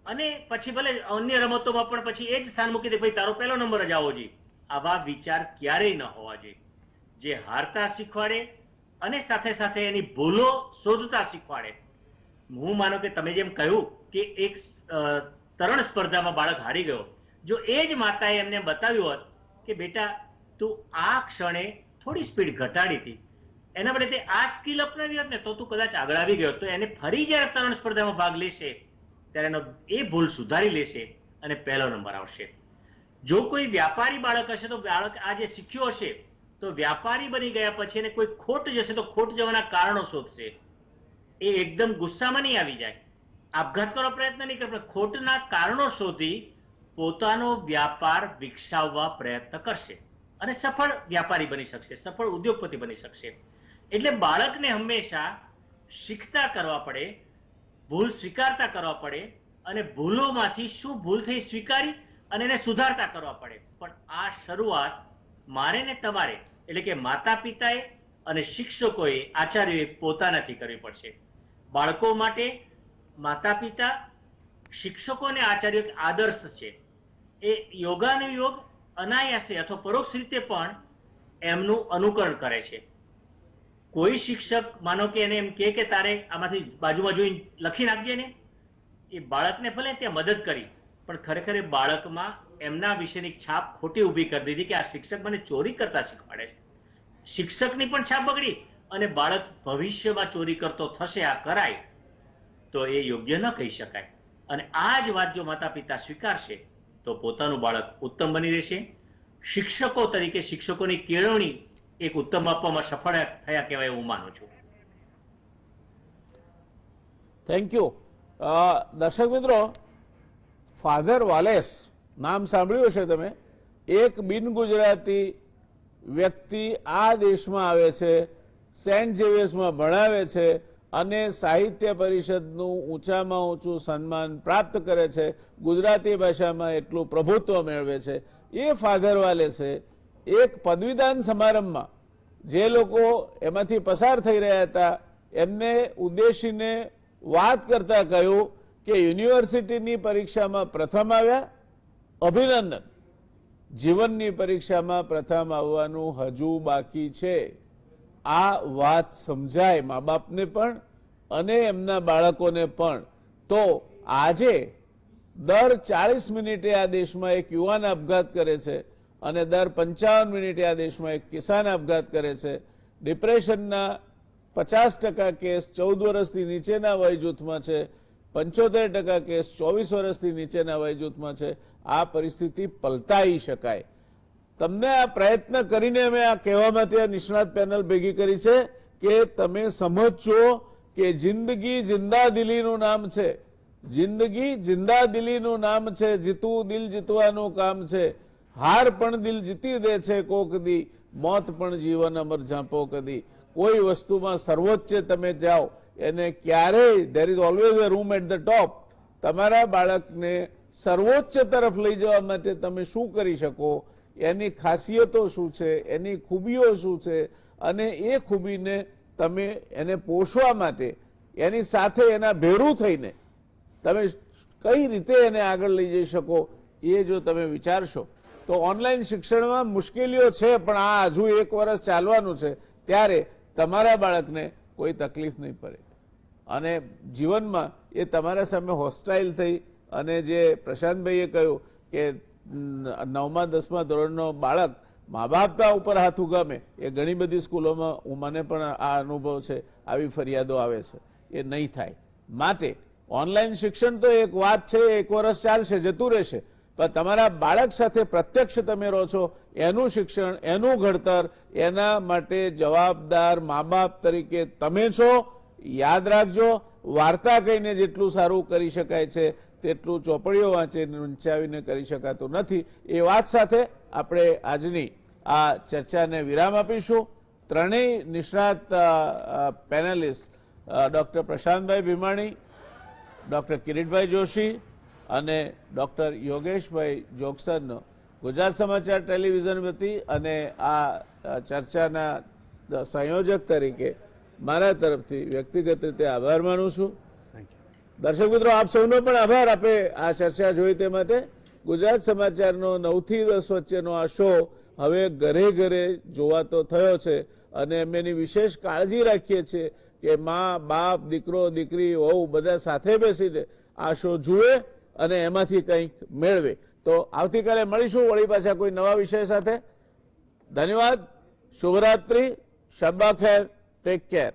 અને પછી ભલે અન્ય રમતોમાં પણ પછી એ જ સ્થાન મૂકી દે, ભાઈ તારો પહેલો નંબર જ આવવો જોઈએ. આવા વિચાર ક્યારેય ન હોવા જોઈએ. જે હારતા શીખવાડે અને સાથે સાથે એની ભૂલો શોધતા શીખવાડે. હું માનો કે તમે જેમ કહ્યું કે એક તરણ સ્પર્ધામાં બાળક હારી ગયો, જો એ જ માતાએ એમને બતાવ્યું હોત કે બેટા તું આ ક્ષણે થોડી સ્પીડ ઘટાડી હતી, એના બદલે તે આ સ્કિલ અપનાવી હોત ને તો તું કદાચ આગળ આવી ગયો, તો એને ફરી જ્યારે તરણ સ્પર્ધામાં ભાગ લેશે ત્યારે એનો એ ભૂલ સુધારી લેશે અને પહેલો નંબર આવશે. જો કોઈ વ્યાપારી બાળક હશે તો બાળક આ જે શીખ્યો હશે તો વ્યાપારી બની ગયા પછી એને કોઈ ખોટ જશે તો ખોટ જવાના કારણો શોધશે. એ એકદમ ગુસ્સામાં નહીં આવી જાય, આપઘાત કરવાનો પ્રયત્ન નહીં કરે, પણ ખોટના કારણો શોધી પોતાનો વ્યાપાર વિકસાવવા પ્રયત્ન કરશે અને સફળ વ્યાપારી બની શકશે, સફળ ઉદ્યોગપતિ બની શકશે. એટલે બાળકને હંમેશા શીખતા કરવા પડે, ભૂલ સ્વીકારતા કરવા પડે અને ભૂલોમાંથી શું ભૂલ થઈ સ્વીકારી અને એને સુધારતા કરવા પડે. પણ આ શરૂઆત મારે ને તમારે એટલે કે માતા પિતાએ અને શિક્ષકોએ, આચાર્યોએ પોતાનાથી કરવી પડશે. બાળકો માટે માતા પિતા, શિક્ષકો અને આચાર્યો એક આદર્શ છે. એ યોગાનુયોગ અનાયાસે અથવા પરોક્ષ રીતે પણ એમનું અનુકરણ કરે છે. કોઈ શિક્ષક માનો કે એને એમ કે તારે આમાંથી બાજુમાં જોઈને લખી નાખજે ને, એ બાળકને ભલે ત્યાં મદદ કરી પણ ખરેખર એ બાળકમાં એમના વિશેની છાપ ખોટી ઊભી કરી દીધી કે આ શિક્ષક મને ચોરી કરતા શીખવાડે છે. શિક્ષકની પણ છાપ બગડી અને બાળક ભવિષ્યમાં ચોરી કરતો થશે, આ કરાય તો એ યોગ્ય ન કહી શકાય. અને આ જ વાત જો માતા પિતા સ્વીકારશે તો પોતાનું બાળક ઉત્તમ બની રહેશે. શિક્ષકો તરીકે શિક્ષકોની કેળવણી એક ઉત્તમ આપવામાં સફળ થયા કહેવાય એવું માનું છું. Thank you. દર્શક મિત્રો, ફાધર વાલેસ નામ સાંભળ્યું હશે તમે. એક બિન ગુજરાતી વ્યક્તિ આ દેશમાં આવે છે, સેન્ટ ઝેવિયર્સમાં ભણાવે છે અને સાહિત્ય પરિષદનું ઊંચામાં ઊંચું સન્માન પ્રાપ્ત કરે છે, ગુજરાતી ભાષામાં એટલું પ્રભુત્વ મેળવે છે. એ ફાધર વાલેસે એક પદવીદાન સમારંભમાં જે લોકો એમાંથી પસાર થઈ રહ્યા હતા એમને ઉદ્દેશીને વાત કરતા કહ્યું કે યુનિવર્સિટીની પરીક્ષામાં પ્રથમ આવ્યા અભિનંદન. જીવનની પરીક્ષામાં પ્રથમ આવવાનું હજુ બાકી છે. આ વાત સમજાય મા બાપને પણ અને એમના બાળકોને પણ. તો આજે દર 40 મિનિટે આ દેશમાં એક યુવાન આપઘાત કરે છે અને દર 55 મિનિટે આ દેશમાં એક કિસાન આપઘાત કરે છે. ડિપ્રેશનના 50% કેસ 14 વર્ષથી નીચેના વય જૂથમાં છે, 75% કેસ 24 વર્ષથી નીચેના વય જૂથમાં છે. આ પરિસ્થિતિ પલટાઈ શકાય. તમને આ પ્રયત્ન કરીને અમે આ કહેવા માટે આ નિષ્ણાત પેનલ ભેગી કરી છે કે તમે સમજજો કે જિંદગી જિંદાદિલીનું નામ છે. જિંદગી જિંદાદિલીનું નામ છે. જીતવું દિલ જીતવાનું કામ છે. હાર પણ દિલ જીતી દે છે કોક દી, મોત પણ જીવન અમર ઝાંપો કદી. કોઈ વસ્તુમાં સર્વોચ્ચ તમે જાઓ એને ક્યારેય there is always a room at the top. તમારા બાળકને સર્વોચ્ચ તરફ લઈ જવા માટે તમે શું કરી શકો, એની ખાસિયતો શું છે, એની ખૂબીઓ શું છે, અને એ ખૂબીને તમે એને પોષવા માટે એની સાથે એના ભેરું થઈને તમે કઈ રીતે એને આગળ લઈ જઈ શકો એ જો તમે વિચારશો તો ઓનલાઈન શિક્ષણમાં મુશ્કેલીઓ છે, પણ આ હજુ 1 વર્ષ ચાલવાનું છે ત્યારે તમારા બાળકને કોઈ તકલીફ નહીં પડે અને જીવનમાં એ તમારા સામે હોસ્ટાઇલ થઈ અને જે પ્રશાંતભાઈએ કહ્યું કે 9મા 10મા ધોરણનો બાળક મા બાપના ઉપર હાથ ઉગામે, એ ઘણી બધી સ્કૂલોમાં મને પણ આ અનુભવ છે, આવી ફરિયાદો આવે છે. એ નહીં થાય. માટે ઓનલાઈન શિક્ષણ તો એક વાત છે, 1 વર્ષ ચાલશે, જતું રહેશે, પણ તમારા બાળક સાથે પ્રત્યક્ષ તમે રહો છો, એનું શિક્ષણ, એનું ઘડતર, એના માટે જવાબદાર મા બાપ તરીકે તમે છો. યાદ રાખજો, વાર્તા કહીને જેટલું સારું કરી શકાય છે તેટલું ચોપડીઓ વાંચીને વંચાવીને કરી શકાતું નથી. એ વાત સાથે આપણે આજની આ ચર્ચાને વિરામ આપીશું. ત્રણેય નિષ્ણાત panellist doctor Prashantbhai Bhimani, doctor Kiritbhai Joshi અને ડૉક્ટર યોગેશભાઈ જોગસરનો ગુજરાત સમાચાર ટેલિવિઝન વતી અને આ ચર્ચાના સંયોજક તરીકે મારા તરફથી વ્યક્તિગત રીતે આભાર માનું છું. દર્શક મિત્રો, આપ સૌનો પણ આભાર. આપે આ ચર્ચા જોઈ તે માટે. ગુજરાત સમાચારનો 9 થી 10 વચ્ચેનો આ શો હવે ઘરે ઘરે જોવાતો થયો છે અને અમે એની વિશેષ કાળજી રાખીએ છીએ કે મા બાપ, દીકરો દીકરી, વહુ બધા સાથે બેસીને આ શો જુએ અને એમાંથી કંઈક મેળવે. તો આવતીકાલે મળીશું વળી પાછા કોઈ નવા વિષય સાથે. ધન્યવાદ. શુભરાત્રી. શબ્બા ખેર. Take care.